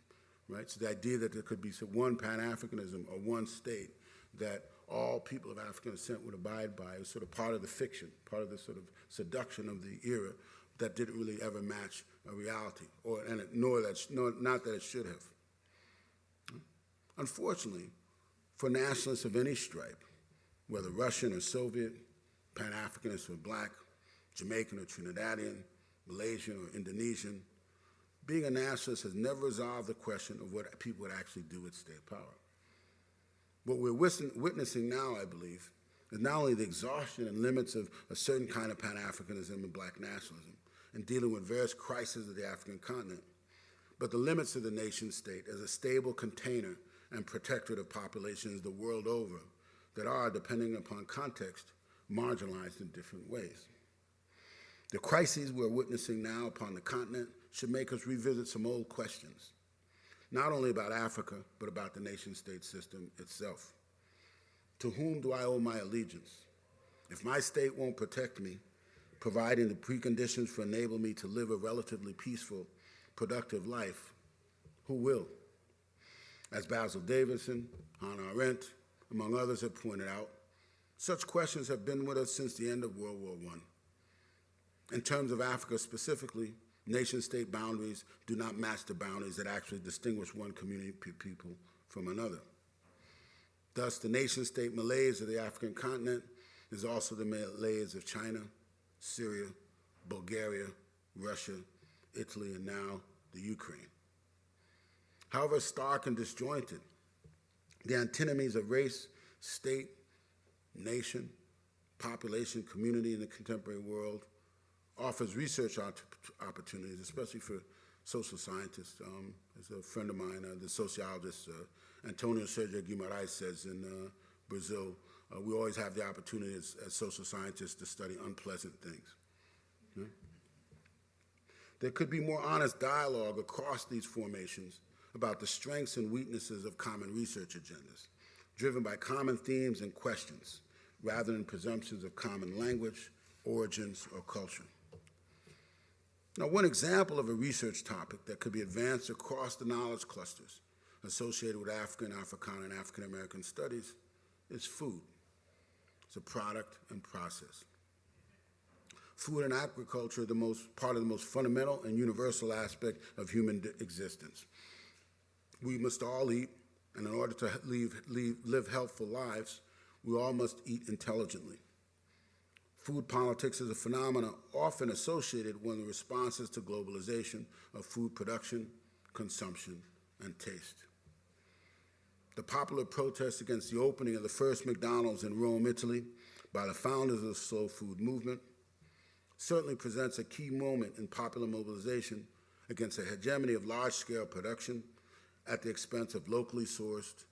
Right? So the idea that there could be one Pan-Africanism or one state that all people of African descent would abide by is sort of part of the fiction, part of the sort of seduction of the era that didn't really ever match a reality, not that it should have. Unfortunately, for nationalists of any stripe, whether Russian or Soviet, Pan-Africanist or Black, Jamaican or Trinidadian, Malaysian or Indonesian, being a nationalist has never resolved the question of what people would actually do with state power. What we're witnessing now, I believe, is not only the exhaustion and limits of a certain kind of Pan-Africanism and Black nationalism in dealing with various crises of the African continent, but the limits of the nation state as a stable container and protectorate of populations the world over that are, depending upon context, marginalized in different ways. The crises we're witnessing now upon the continent should make us revisit some old questions, not only about Africa, but about the nation-state system itself. To whom do I owe my allegiance? If my state won't protect me, providing the preconditions for enabling me to live a relatively peaceful, productive life, who will? As Basil Davidson, Hannah Arendt, among others have pointed out, such questions have been with us since the end of World War I. In terms of Africa specifically, nation-state boundaries do not match the boundaries that actually distinguish one community people from another. Thus, the nation-state malaise of the African continent is also the malaise of China, Syria, Bulgaria, Russia, Italy, and now the Ukraine. However stark and disjointed, the antinomies of race, state, nation, population, community in the contemporary world offers research opportunities, especially for social scientists. As a friend of mine, the sociologist Antonio Sergio Guimarães says in Brazil, we always have the opportunity as social scientists to study unpleasant things. Yeah? There could be more honest dialogue across these formations about the strengths and weaknesses of common research agendas, driven by common themes and questions, rather than presumptions of common language, origins, or culture. Now, one example of a research topic that could be advanced across the knowledge clusters associated with African, Africana, and African American studies is food. It's a product and process. Food and agriculture are part of the most fundamental and universal aspect of human existence. We must all eat, and in order to live healthful lives, we all must eat intelligently. Food politics is a phenomenon often associated with the responses to globalization of food production, consumption, and taste. The popular protest against the opening of the first McDonald's in Rome, Italy, by the founders of the slow food movement certainly presents a key moment in popular mobilization against the hegemony of large-scale production at the expense of locally sourced,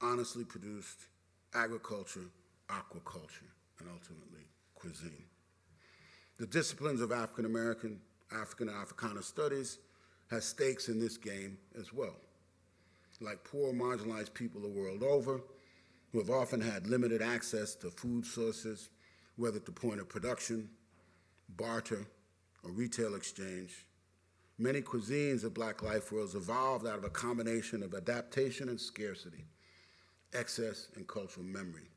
honestly produced agriculture, aquaculture, and ultimately cuisine. The disciplines of African American, African, and Africana studies has stakes in this game as well. Like poor, marginalized people the world over, who have often had limited access to food sources, whether at the point of production, barter, or retail exchange, many cuisines of Black life worlds evolved out of a combination of adaptation and scarcity, excess and cultural memory.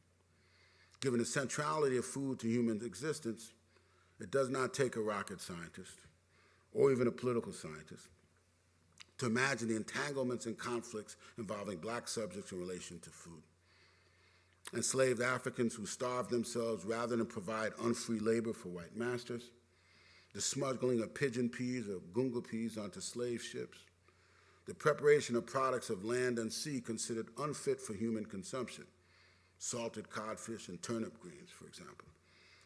Given the centrality of food to human existence, it does not take a rocket scientist or even a political scientist to imagine the entanglements and conflicts involving Black subjects in relation to food. Enslaved Africans who starved themselves rather than provide unfree labor for white masters, the smuggling of pigeon peas or gunga peas onto slave ships, the preparation of products of land and sea considered unfit for human consumption, salted codfish and turnip greens, for example,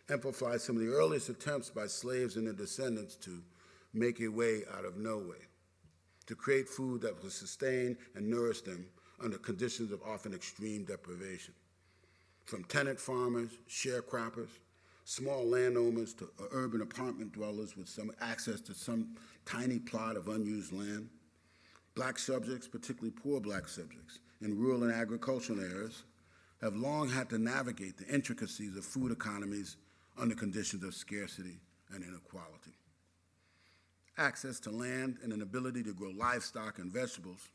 amplify some of the earliest attempts by slaves and their descendants to make a way out of no way, to create food that would sustain and nourish them under conditions of often extreme deprivation. From tenant farmers, sharecroppers, small landowners to urban apartment dwellers with some access to some tiny plot of unused land, Black subjects, particularly poor Black subjects, in rural and agricultural areas, have long had to navigate the intricacies of food economies under conditions of scarcity and inequality. Access to land and an ability to grow livestock and vegetables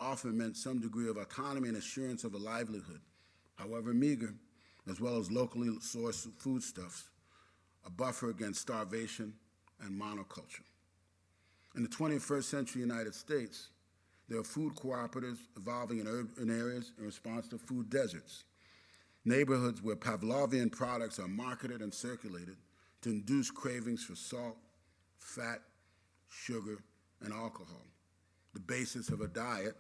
often meant some degree of autonomy and assurance of a livelihood, however meager, as well as locally sourced foodstuffs, a buffer against starvation and monoculture. In the 21st century United States, there are food cooperatives evolving in urban areas in response to food deserts, neighborhoods where Pavlovian products are marketed and circulated to induce cravings for salt, fat, sugar, and alcohol, the basis of a diet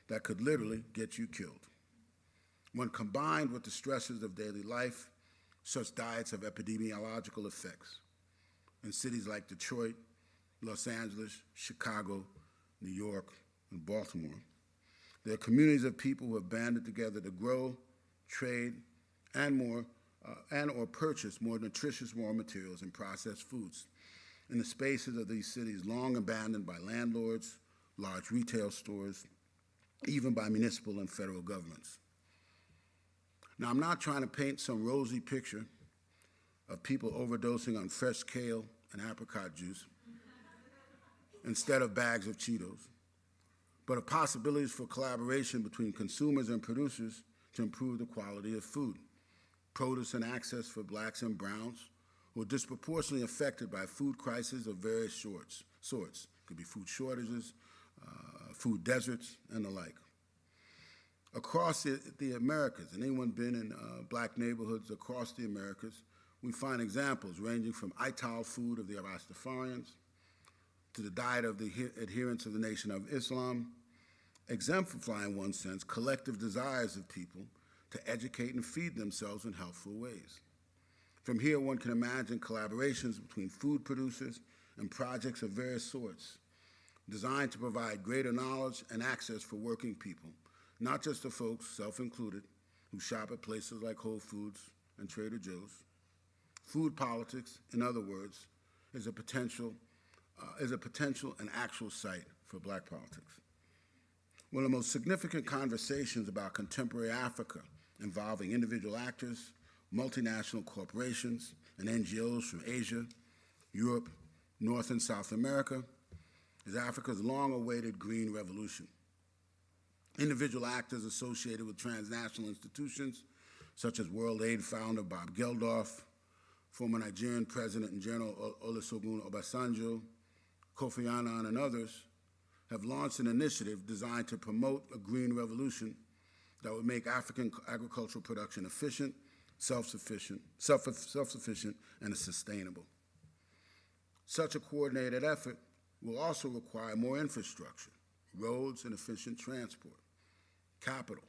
that could literally get you killed. When combined with the stresses of daily life, such diets have epidemiological effects. In cities like Detroit, Los Angeles, Chicago, New York, and Baltimore, there are communities of people who have banded together to grow, trade, and or purchase more nutritious raw materials and processed foods in the spaces of these cities long abandoned by landlords, large retail stores, even by municipal and federal governments. Now, I'm not trying to paint some rosy picture of people overdosing on fresh kale and apricot juice instead of bags of Cheetos, but of possibilities for collaboration between consumers and producers to improve the quality of food, produce and access for Blacks and Browns who are disproportionately affected by food crises of various sorts. It could be food shortages, food deserts, and the like. Across the Americas, and anyone been in Black neighborhoods across the Americas, we find examples ranging from Ital food of the Rastafarians to the diet of the adherents of the Nation of Islam, exemplifying, in one sense, collective desires of people to educate and feed themselves in healthful ways. From here, one can imagine collaborations between food producers and projects of various sorts, designed to provide greater knowledge and access for working people, not just the folks, self-included, who shop at places like Whole Foods and Trader Joe's. Food politics, in other words, is a potential and actual site for Black politics. One of the most significant conversations about contemporary Africa involving individual actors, multinational corporations, and NGOs from Asia, Europe, North and South America is Africa's long-awaited Green Revolution. Individual actors associated with transnational institutions, such as World Aid founder Bob Geldof, former Nigerian President and General Olusegun Obasanjo, Kofi Annan, and others, have launched an initiative designed to promote a green revolution that would make African agricultural production efficient, self-sufficient, and sustainable. Such a coordinated effort will also require more infrastructure, roads and efficient transport, capital,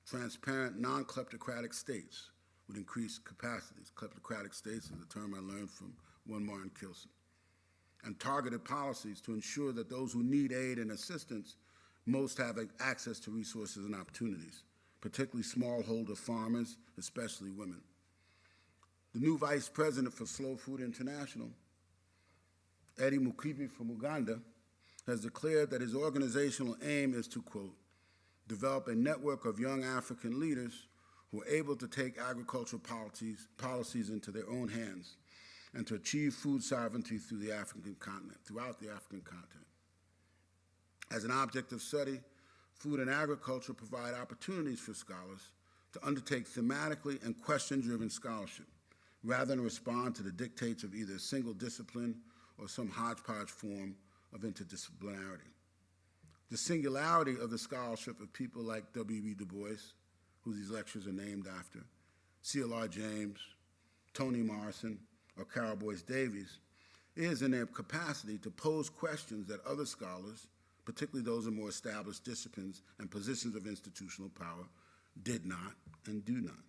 transparent, non-kleptocratic states with increased capacities. Kleptocratic states is a term I learned from one Martin Kilson. And targeted policies to ensure that those who need aid and assistance most have access to resources and opportunities, particularly smallholder farmers, especially women. The new vice president for Slow Food International, Eddie Mukibi from Uganda, has declared that his organizational aim is to, quote, develop a network of young African leaders who are able to take agricultural policies into their own hands and to achieve food sovereignty throughout the African continent. As an object of study, food and agriculture provide opportunities for scholars to undertake thematically and question-driven scholarship, rather than respond to the dictates of either a single discipline or some hodgepodge form of interdisciplinarity. The singularity of the scholarship of people like W.E. Du Bois, who these lectures are named after, C.L.R. James, Toni Morrison, or Carol Boyce Davies, is in their capacity to pose questions that other scholars, particularly those in more established disciplines and positions of institutional power, did not and do not.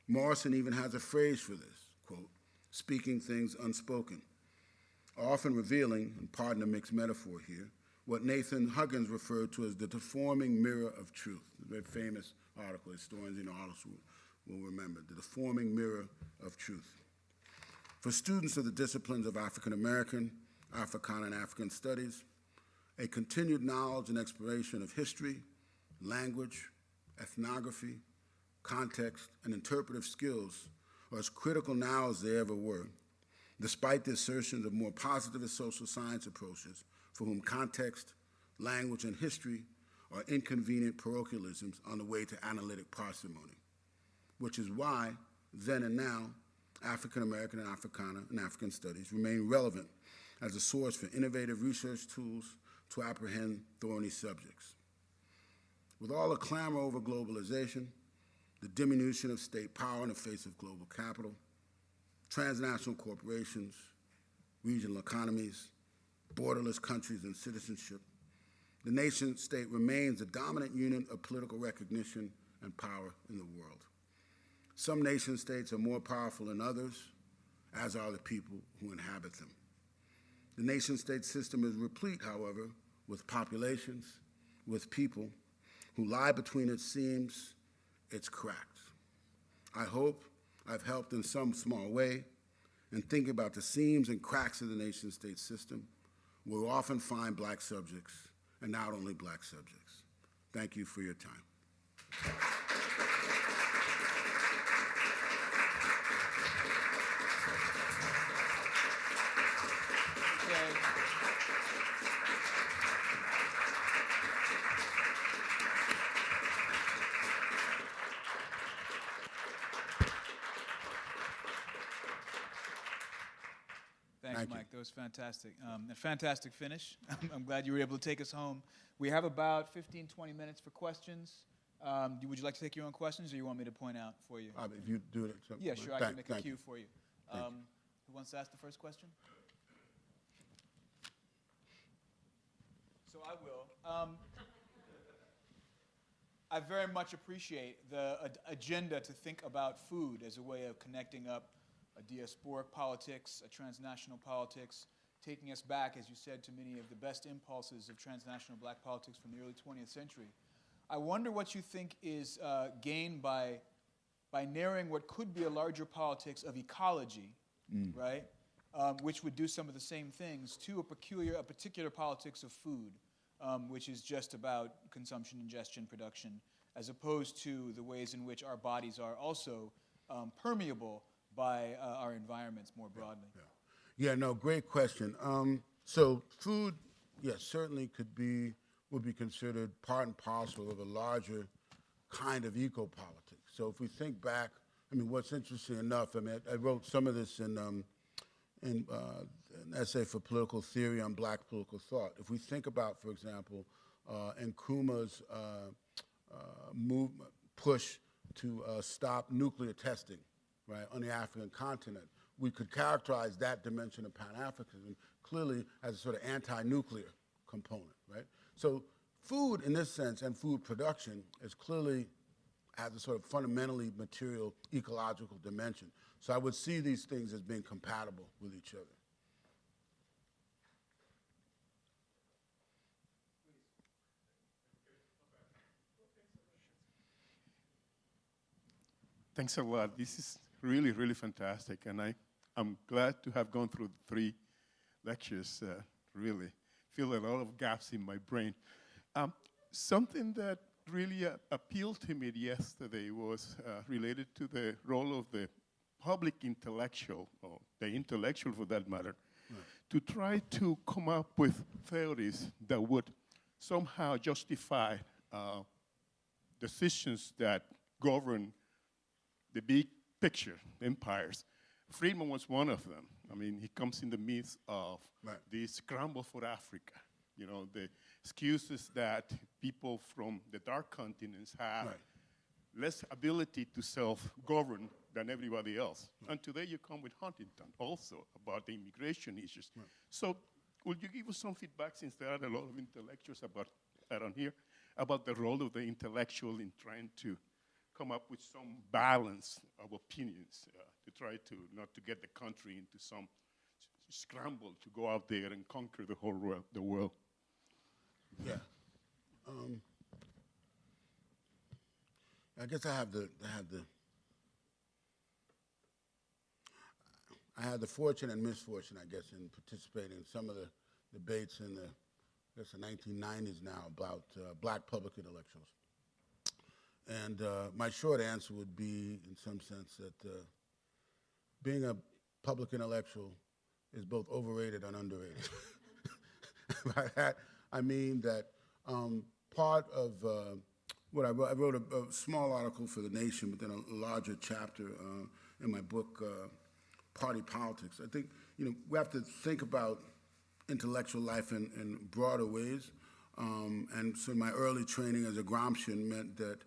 Morrison even has a phrase for this, quote, speaking things unspoken, often revealing, and pardon the mixed metaphor here, what Nathan Huggins referred to as the deforming mirror of truth. A very famous article, historians and artists will remember, the deforming mirror of truth. For students of the disciplines of African American, Africana, and African studies, a continued knowledge and exploration of history, language, ethnography, context, and interpretive skills are as critical now as they ever were, despite the assertions of more positivist social science approaches for whom context, language, and history are inconvenient parochialisms on the way to analytic parsimony, which is why, then and now, African American and Africana and African studies remain relevant as a source for innovative research tools to apprehend thorny subjects. With all the clamor over globalization, the diminution of state power in the face of global capital, transnational corporations, regional economies, borderless countries and citizenship, the nation state remains the dominant unit of political recognition and power in the world. Some nation states are more powerful than others, as are the people who inhabit them. The nation state system is replete, however, with populations, with people who lie between its seams, its cracks. I hope I've helped in some small way in thinking about the seams and cracks of the nation state system, where we often find black subjects, and not only black subjects. Thank you for your time. Thanks, Mike. That was fantastic. A fantastic finish. I'm glad you were able to take us home. We have about 15, 20 minutes for questions. Would you like to take your own questions, or you want me to point out for you? If you do it. Yeah, sure. I can make a cue for you. Who wants to ask the first question? So I will. I very much appreciate the agenda to think about food as a way of connecting up a diasporic politics, a transnational politics, taking us back, as you said, to many of the best impulses of transnational black politics from the early 20th century. I wonder what you think is gained by narrowing what could be a larger politics of ecology, right, which would do some of the same things, to a particular politics of food, which is just about consumption, ingestion, production, as opposed to the ways in which our bodies are also permeable by our environments more broadly. Yeah, no, great question. So food, yes, certainly would be considered part and parcel of a larger kind of eco-politics. So if we think back, I mean, what's interesting enough, I mean, I wrote some of this in an essay for political theory on black political thought. If we think about, for example, Nkrumah's push to stop nuclear testing, right, on the African continent, we could characterize that dimension of Pan-Africanism clearly as a sort of anti-nuclear component, right? So food, in this sense, and food production is clearly has a sort of fundamentally material ecological dimension. So I would see these things as being compatible with each other. Thanks a lot. This is really, really fantastic, and I'm glad to have gone through 3 lectures, really. Feel a lot of gaps in my brain. Something that really appealed to me yesterday was related to the role of the public intellectual, or the intellectual for that matter, to try to come up with theories that would somehow justify decisions that govern the big picture empires. Friedman was one of them. I mean, he comes in the midst of the scramble for Africa. You know, the excuses that people from the dark continents have less ability to self-govern than everybody else. And today you come with Huntington also about the immigration issues. So would you give us some feedback, since there are a lot of intellectuals around here, about the role of the intellectual in trying to come up with some balance of opinions to try to not to get the country into some scramble to go out there and conquer the whole world. Yeah. I guess I had the fortune and misfortune, I guess, in participating in some of the debates in the 1990s now about black public intellectuals. And my short answer would be, in some sense, that being a public intellectual is both overrated and underrated. By that, I mean that part of what I wrote a small article for The Nation, but then a larger chapter in my book, Party Politics. I think, we have to think about intellectual life in broader ways. And so my early training as a Gramscian meant that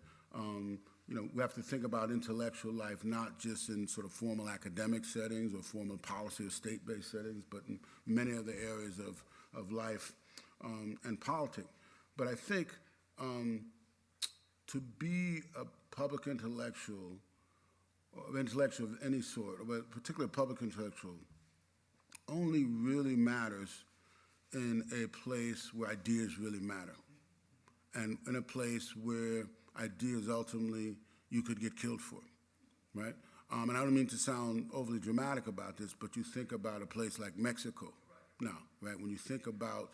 we have to think about intellectual life not just in sort of formal academic settings or formal policy or state-based settings, but in many other areas of life and politics. But I think to be a public intellectual, or intellectual of any sort, but particularly a public intellectual, only really matters in a place where ideas really matter, and in a place where ideas ultimately you could get killed for, right? And I don't mean to sound overly dramatic about this, but you think about a place like Mexico now, right? When you think about,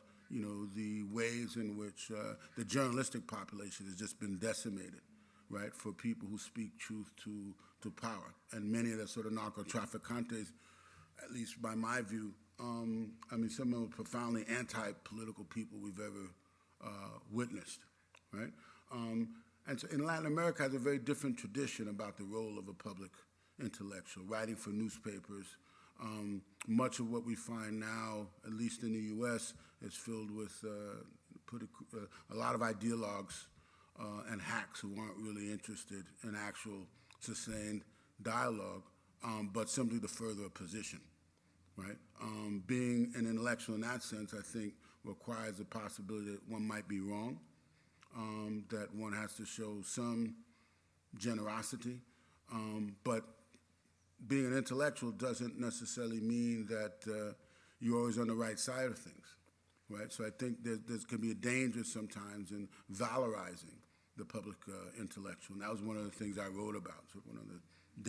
the ways in which the journalistic population has just been decimated, right, for people who speak truth to power. And many of the sort of narco-traficantes, at least by my view, some of the most profoundly anti-political people we've ever witnessed, right? And so in Latin America has a very different tradition about the role of a public intellectual, writing for newspapers. Much of what we find now, at least in the U.S., is filled with a lot of ideologues and hacks who aren't really interested in actual sustained dialogue, but simply to further a position, right? Being an intellectual in that sense, I think, requires the possibility that one might be wrong, that one has to show some generosity, but being an intellectual doesn't necessarily mean that you're always on the right side of things, right? So I think there can be a danger sometimes in valorizing the public intellectual, and that was one of the things I wrote about, so one of the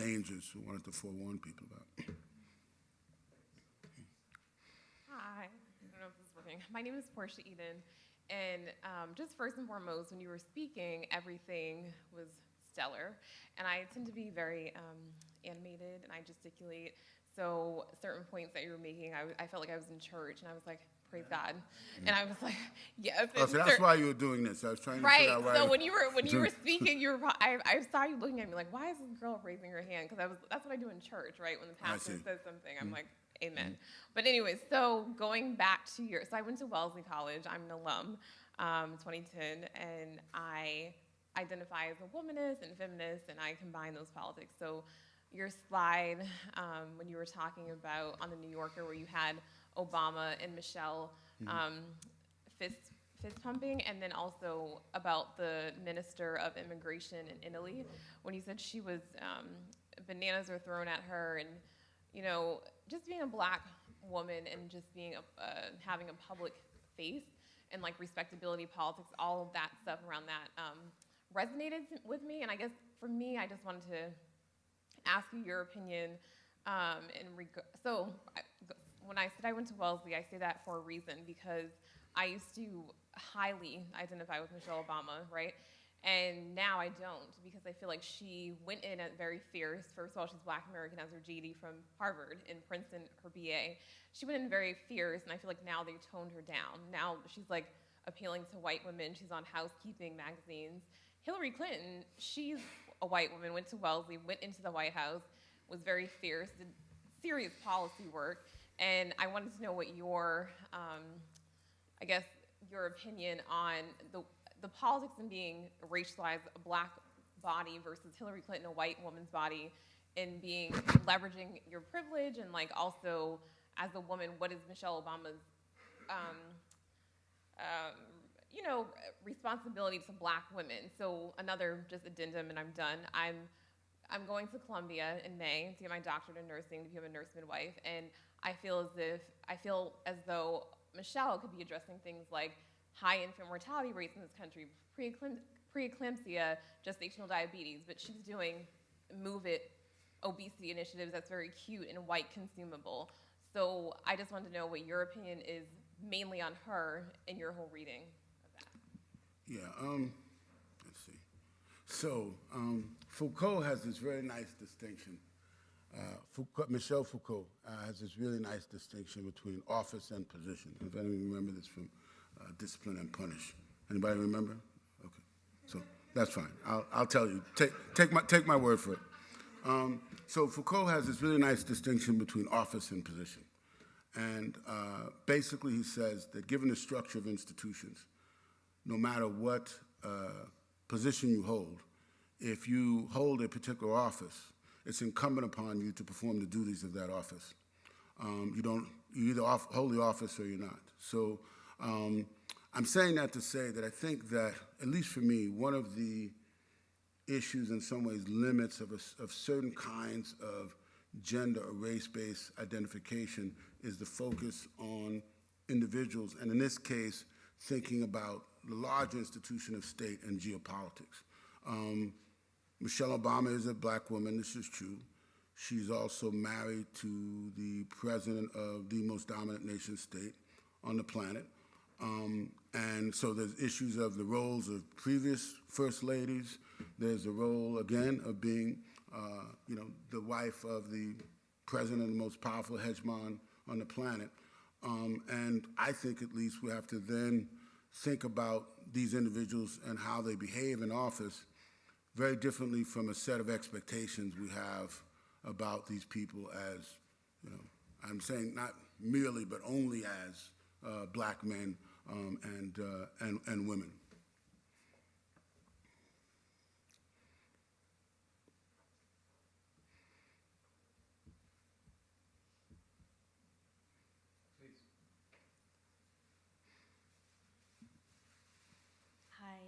dangers I wanted to forewarn people about. Hi, I don't know if this is working. My name is Portia Eden, and just first and foremost, when you were speaking, everything was stellar, and I tend to be very animated, and I gesticulate, so certain points that you were making, I felt like I was in church, and I was like, praise God, and I was like, yes. Oh, so that's why you were doing this. I was trying to figure out why. Right, so when you were speaking, I saw you looking at me like, why is this girl raising her hand? Because that's what I do in church, right? When the pastor says something, I'm like, amen. But anyways, so going back to so I went to Wellesley College. I'm an alum, 2010, and I identify as a womanist and feminist, and I combine those politics. So your slide, when you were talking about on the New Yorker, where you had Obama and Michelle fist pumping, and then also about the Minister of Immigration in Italy, when you said she was, bananas were thrown at her, and, you know, just being a black woman and just being having a public face and like respectability politics, all of that stuff around that resonated with me. And I guess for me, I just wanted to ask you your opinion. When I said I went to Wellesley, I say that for a reason, because I used to highly identify with Michelle Obama, right? And now I don't, because I feel like she went in at very fierce. First of all, she's Black American, has her GED from Harvard, and Princeton, her BA. She went in very fierce, and I feel like now they toned her down. Now she's like appealing to white women. She's on housekeeping magazines. Hillary Clinton, she's a white woman, went to Wellesley, went into the White House, was very fierce, did serious policy work. And I wanted to know what your, I guess, your opinion on the politics in being racialized, a black body versus Hillary Clinton, a white woman's body, and being leveraging your privilege, and like also as a woman, what is Michelle Obama's, you know, responsibility to black women? So another just addendum, and I'm done. I'm going to Columbia in May to get my doctorate in nursing to become a nurse midwife, and I feel as though Michelle could be addressing things like high infant mortality rates in this country, preeclampsia, gestational diabetes, but she's doing Move It obesity initiatives that's very cute and white consumable. So I just wanted to know what your opinion is mainly on her in your whole reading of that. Yeah, let's see. So Foucault has this very nice distinction. Michel Foucault has this really nice distinction between office and position. If anyone remember this from Discipline and Punish. Anybody remember? Okay, so that's fine. I'll tell you. Take my word for it. So Foucault has this really nice distinction between office and position. And basically he says that given the structure of institutions, no matter what position you hold, if you hold a particular office, it's incumbent upon you to perform the duties of that office. You either hold the office or you're not. So I'm saying that to say that I think that, at least for me, one of the issues, in some ways, limits of certain kinds of gender or race-based identification is the focus on individuals, and in this case, thinking about the larger institution of state and geopolitics. Michelle Obama is a black woman, this is true. She's also married to the president of the most dominant nation state on the planet. And so there's issues of the roles of previous first ladies. There's the role, again, of being, the wife of the president of the most powerful hegemon on the planet. And I think at least we have to then think about these individuals and how they behave in office very differently from a set of expectations we have about these people as, I'm saying not merely, but only as black men and women.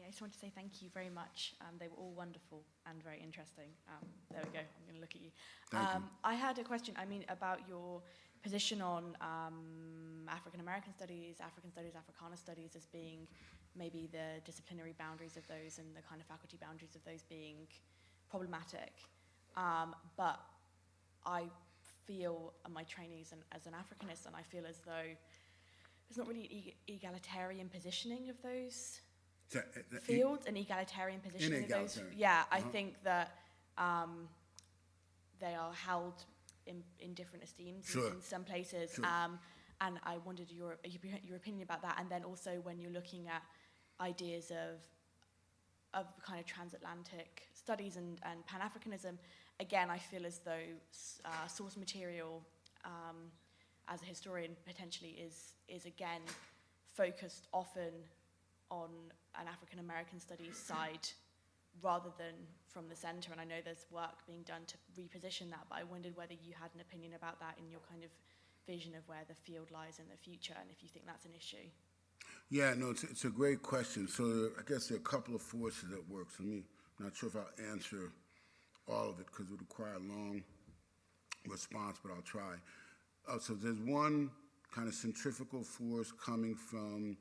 I just want to say thank you very much. They were all wonderful and very interesting. There we go. I'm going to look at you. Thank you. I had a question, about your position on African American studies, African studies, Africana studies as being maybe the disciplinary boundaries of those and the kind of faculty boundaries of those being problematic. But I feel, my training as an Africanist, and I feel as though there's not really egalitarian positioning of those fields, an egalitarian positioning of those. Yeah, I think that they are held in different esteems in some places. Sure. And I wondered your opinion about that. And then also when you're looking at ideas of kind of transatlantic studies and Pan-Africanism, again, I feel as though source material as a historian potentially is again focused often on an African American studies side rather than from the center. And I know there's work being done to reposition that, but I wondered whether you had an opinion about that in your kind of vision of where the field lies in the future, and if you think that's an issue. Yeah, no, it's a great question. So I guess there are a couple of forces at work. So I'm not sure if I'll answer all of it because it would require a long response, but I'll try. So there's one kind of centrifugal force coming from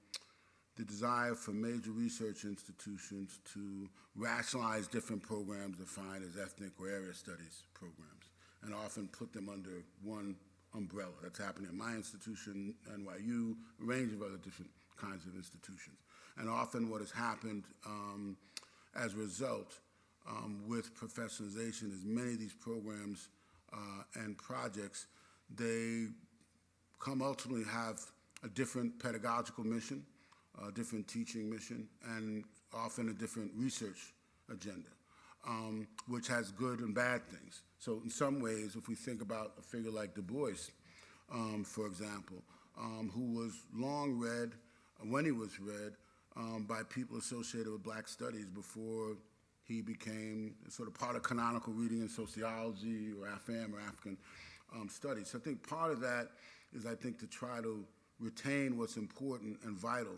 the desire for major research institutions to rationalize different programs defined as ethnic or area studies programs, and often put them under one umbrella. That's happening at my institution, NYU, a range of other different kinds of institutions. And often what has happened as a result with professionalization is many of these programs and projects, they come ultimately have a different pedagogical mission, a different teaching mission, and often a different research agenda, which has good and bad things. So in some ways, if we think about a figure like Du Bois, for example, who was long read, when he was read, by people associated with black studies before he became sort of part of canonical reading in sociology or AFAM or African studies. So I think part of that is, I think, to try to retain what's important and vital,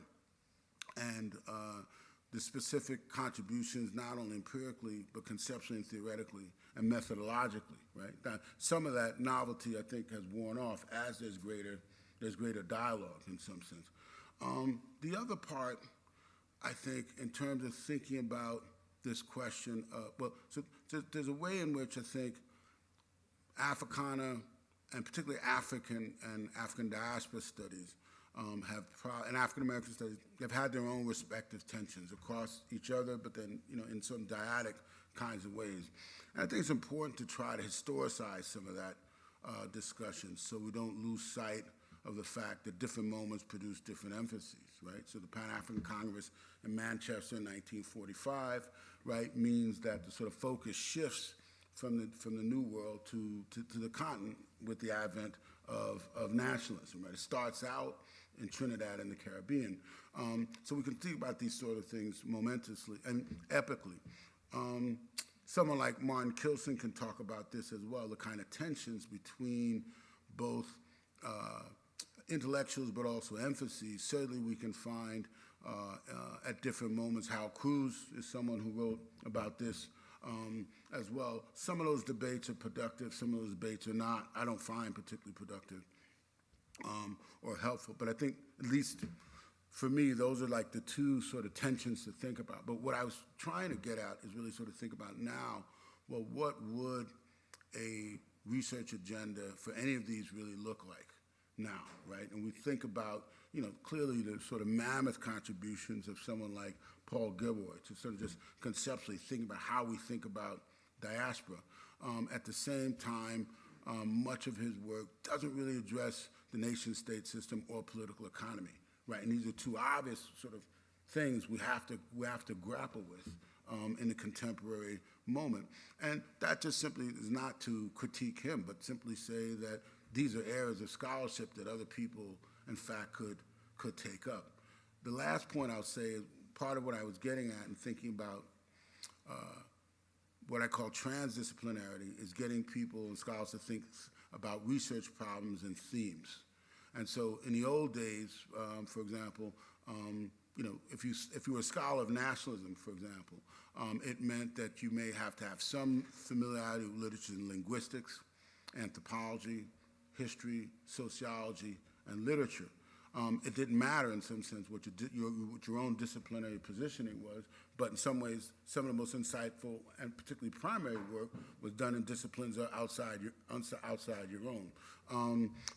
and the specific contributions, not only empirically, but conceptually and theoretically and methodologically, right? Now, some of that novelty, I think, has worn off as there's greater dialogue in some sense. The other part, I think, in terms of thinking about this question, so there's a way in which I think Africana, and particularly African and African diaspora studies, and African American studies, they've had their own respective tensions across each other, but then, in some dyadic kinds of ways. And I think it's important to try to historicize some of that discussion so we don't lose sight of the fact that different moments produce different emphases, right? So the Pan-African Congress in Manchester in 1945, right, means that the sort of focus shifts from the New World to the continent with the advent of nationalism, right? It starts out in Trinidad and the Caribbean. So we can think about these sort of things momentously and epically. Someone like Martin Kilson can talk about this as well, the kind of tensions between both intellectuals but also emphases. Certainly we can find at different moments. Hal Cruz is someone who wrote about this as well. Some of those debates are productive, some of those debates are not. I don't find particularly productive or helpful, but I think, at least for me, those are like the two sort of tensions to think about. But what I was trying to get at is really sort of think about now, well, what would a research agenda for any of these really look like now, right? And we think about, clearly the sort of mammoth contributions of someone like Paul Gilroy to sort of just conceptually think about how we think about diaspora. At the same time, much of his work doesn't really address the nation-state system or political economy, right? And these are two obvious sort of things we have to grapple with in the contemporary moment. And that just simply is not to critique him, but simply say that these are areas of scholarship that other people, in fact, could take up. The last point I'll say is part of what I was getting at in thinking about what I call transdisciplinarity is getting people and scholars to think about research problems and themes. And so in the old days, for example, if you were a scholar of nationalism, for example, it meant that you may have to have some familiarity with literature and linguistics, anthropology, history, sociology, and literature. It didn't matter in some sense what your own disciplinary positioning was, but in some ways, some of the most insightful and particularly primary work was done in disciplines outside your own.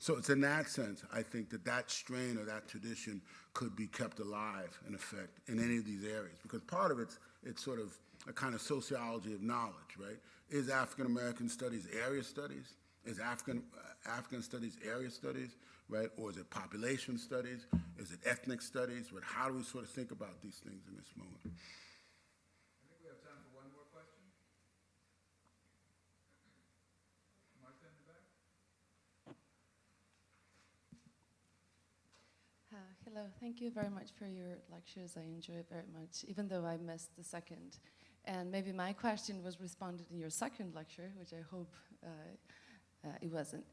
So it's in that sense, I think that strain or that tradition could be kept alive, in effect, in any of these areas, because part of it's sort of a kind of sociology of knowledge, right? Is African American studies area studies? Is African studies area studies, right? Or is it population studies? Is it ethnic studies? Right? How do we sort of think about these things in this moment? I think we have time for one more question. Martha in the back. Hello, thank you very much for your lectures. I enjoy it very much, even though I missed the second And maybe my question was responded in your second lecture, which I hope it wasn't.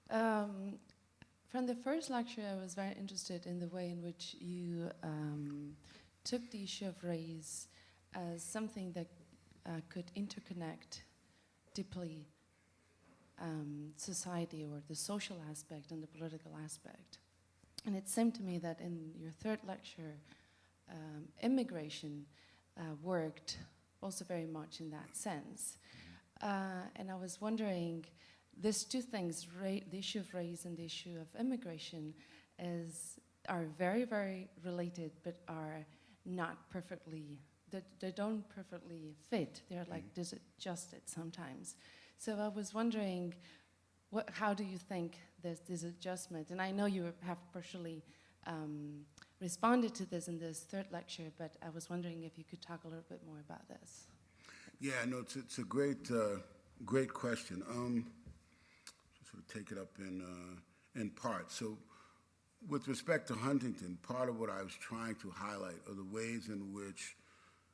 From the first lecture, I was very interested in the way in which you took the issue of race as something that could interconnect deeply society, or the social aspect and the political aspect. And it seemed to me that in your third lecture, immigration worked also very much in that sense. And I was wondering, these two things, the issue of race and the issue of immigration, are very, very related, but are not perfectly, they don't perfectly fit. They're like disadjusted sometimes. So I was wondering, how do you think this adjustment, and I know you have partially responded to this in this third lecture, but I was wondering if you could talk a little bit more about this. Yeah, no, it's a great, great question. Just sort of take it up in parts. So with respect to Huntington, part of what I was trying to highlight are the ways in which,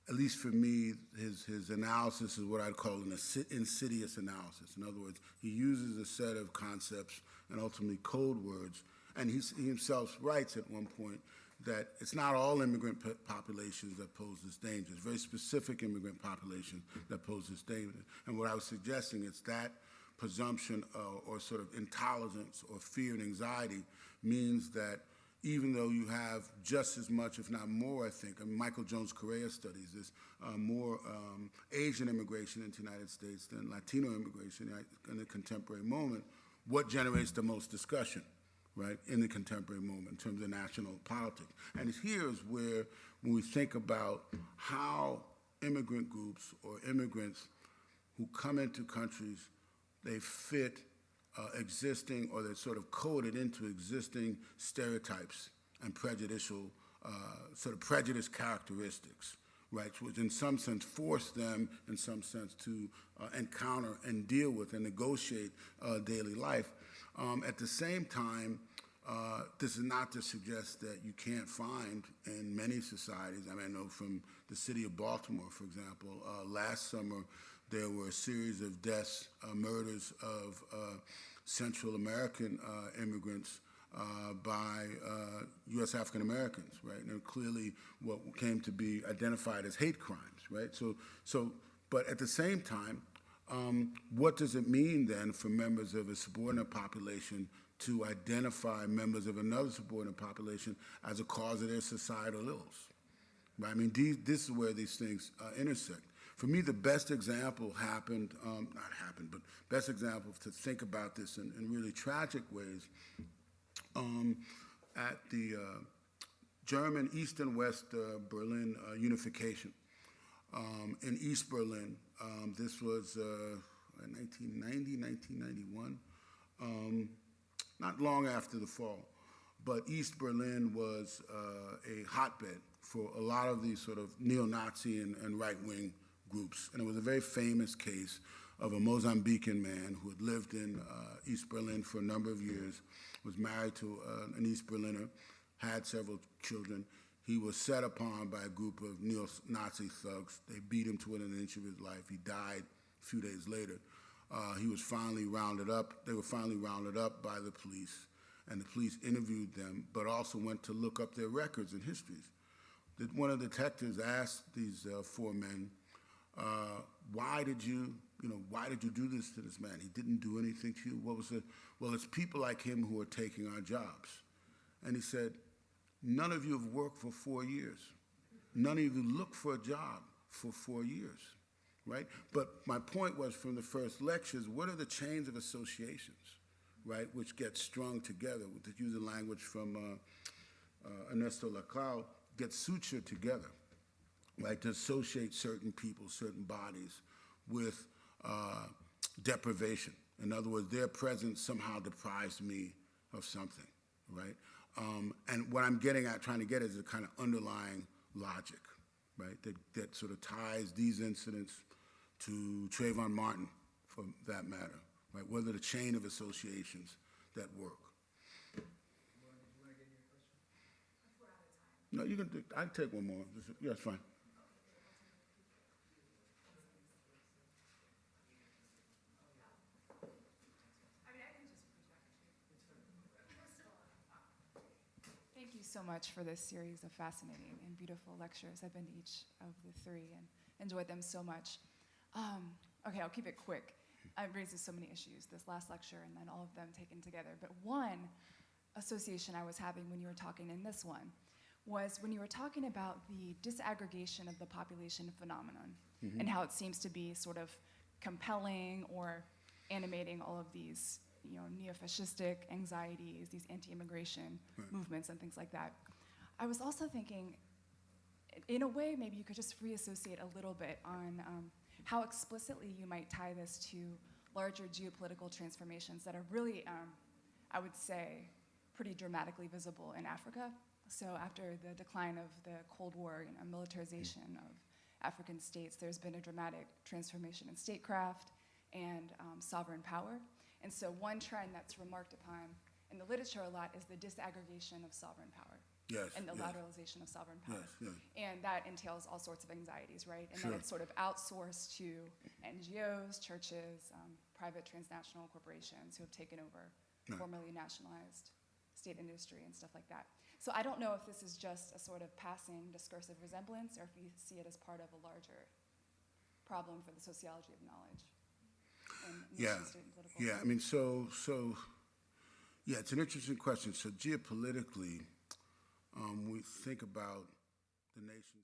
at least for me, his analysis is what I'd call an insidious analysis. In other words, he uses a set of concepts and ultimately code words, and he himself writes at one point that it's not all immigrant populations that pose this danger. It's very specific immigrant populations that pose this danger. And what I was suggesting is that presumption or sort of intolerance or fear and anxiety means that even though you have just as much, if not more, I think, I mean, Michael Jones Correa studies this, more Asian immigration into the United States than Latino immigration in the contemporary moment, what generates the most discussion, right, in the contemporary moment in terms of national politics. And here is where, when we think about how immigrant groups or immigrants who come into countries, they fit existing, or they're sort of coded into existing stereotypes and prejudicial, sort of prejudiced characteristics, right, which in some sense force them, in some sense, to encounter and deal with and negotiate daily life. At the same time, this is not to suggest that you can't find in many societies. I mean, I know from the city of Baltimore, for example, last summer, there were a series of deaths, murders of Central American immigrants by U.S. African Americans, right? And clearly what came to be identified as hate crimes, right? But at the same time, what does it mean then for members of a subordinate population to identify members of another subordinate population as a cause of their societal ills? Right? I mean, this is where these things intersect. For me, the best example but best example to think about this in really tragic ways at the German East and West Berlin unification. In East Berlin, this was 1990, 1991, not long after the fall. But East Berlin was a hotbed for a lot of these sort of neo-Nazi and right-wing groups. And it was a very famous case of a Mozambican man who had lived in East Berlin for a number of years, was married to an East Berliner, had several children. He was set upon by a group of neo-Nazi thugs. They beat him to within an inch of his life. He died a few days later. He was finally rounded up. They were finally rounded up by the police, and the police interviewed them, but also went to look up their records and histories. One of the detectives asked these four men, why did you do this to this man? He didn't do anything to you. What was it? Well, it's people like him who are taking our jobs. And he said, none of you have worked for 4 years. None of you looked for a job for 4 years, right? But my point was, from the first lectures, what are the chains of associations, right, which get strung together, to use the language from Ernesto Laclau, get sutured together, right, to associate certain people, certain bodies with deprivation. In other words, their presence somehow deprives me of something, right? And what I'm trying to get is a kind of underlying logic, right, that sort of ties these incidents to Trayvon Martin, for that matter, right? What are the chain of associations that work? No, you can. I can take one more. Yeah, it's fine. so much for this series of fascinating and beautiful lectures. I've been to each of the three and enjoyed them so much. Okay, I'll keep it quick. It raises so many issues, this last lecture and then all of them taken together. But one association I was having when you were talking in this one was when you were talking about the disaggregation of the population phenomenon and how it seems to be sort of compelling or animating all of these, neo-fascistic anxieties, these anti-immigration movements and things like that. I was also thinking, in a way, maybe you could just reassociate a little bit on how explicitly you might tie this to larger geopolitical transformations that are really, I would say, pretty dramatically visible in Africa. So after the decline of the Cold War and militarization of African states, there's been a dramatic transformation in statecraft and sovereign power. And so one trend that's remarked upon in the literature a lot is the disaggregation of sovereign power. Yes, And the yes. lateralization of sovereign power. Yes, And that entails all sorts of anxieties, right? And Sure. then it's sort of outsourced to NGOs, churches, private transnational corporations who have taken over formerly nationalized state industry and stuff like that. So I don't know if this is just a sort of passing discursive resemblance or if you see it as part of a larger problem for the sociology of knowledge. And nation-state and political Yeah, I mean, yeah, it's an interesting question. So geopolitically, we think about the nations.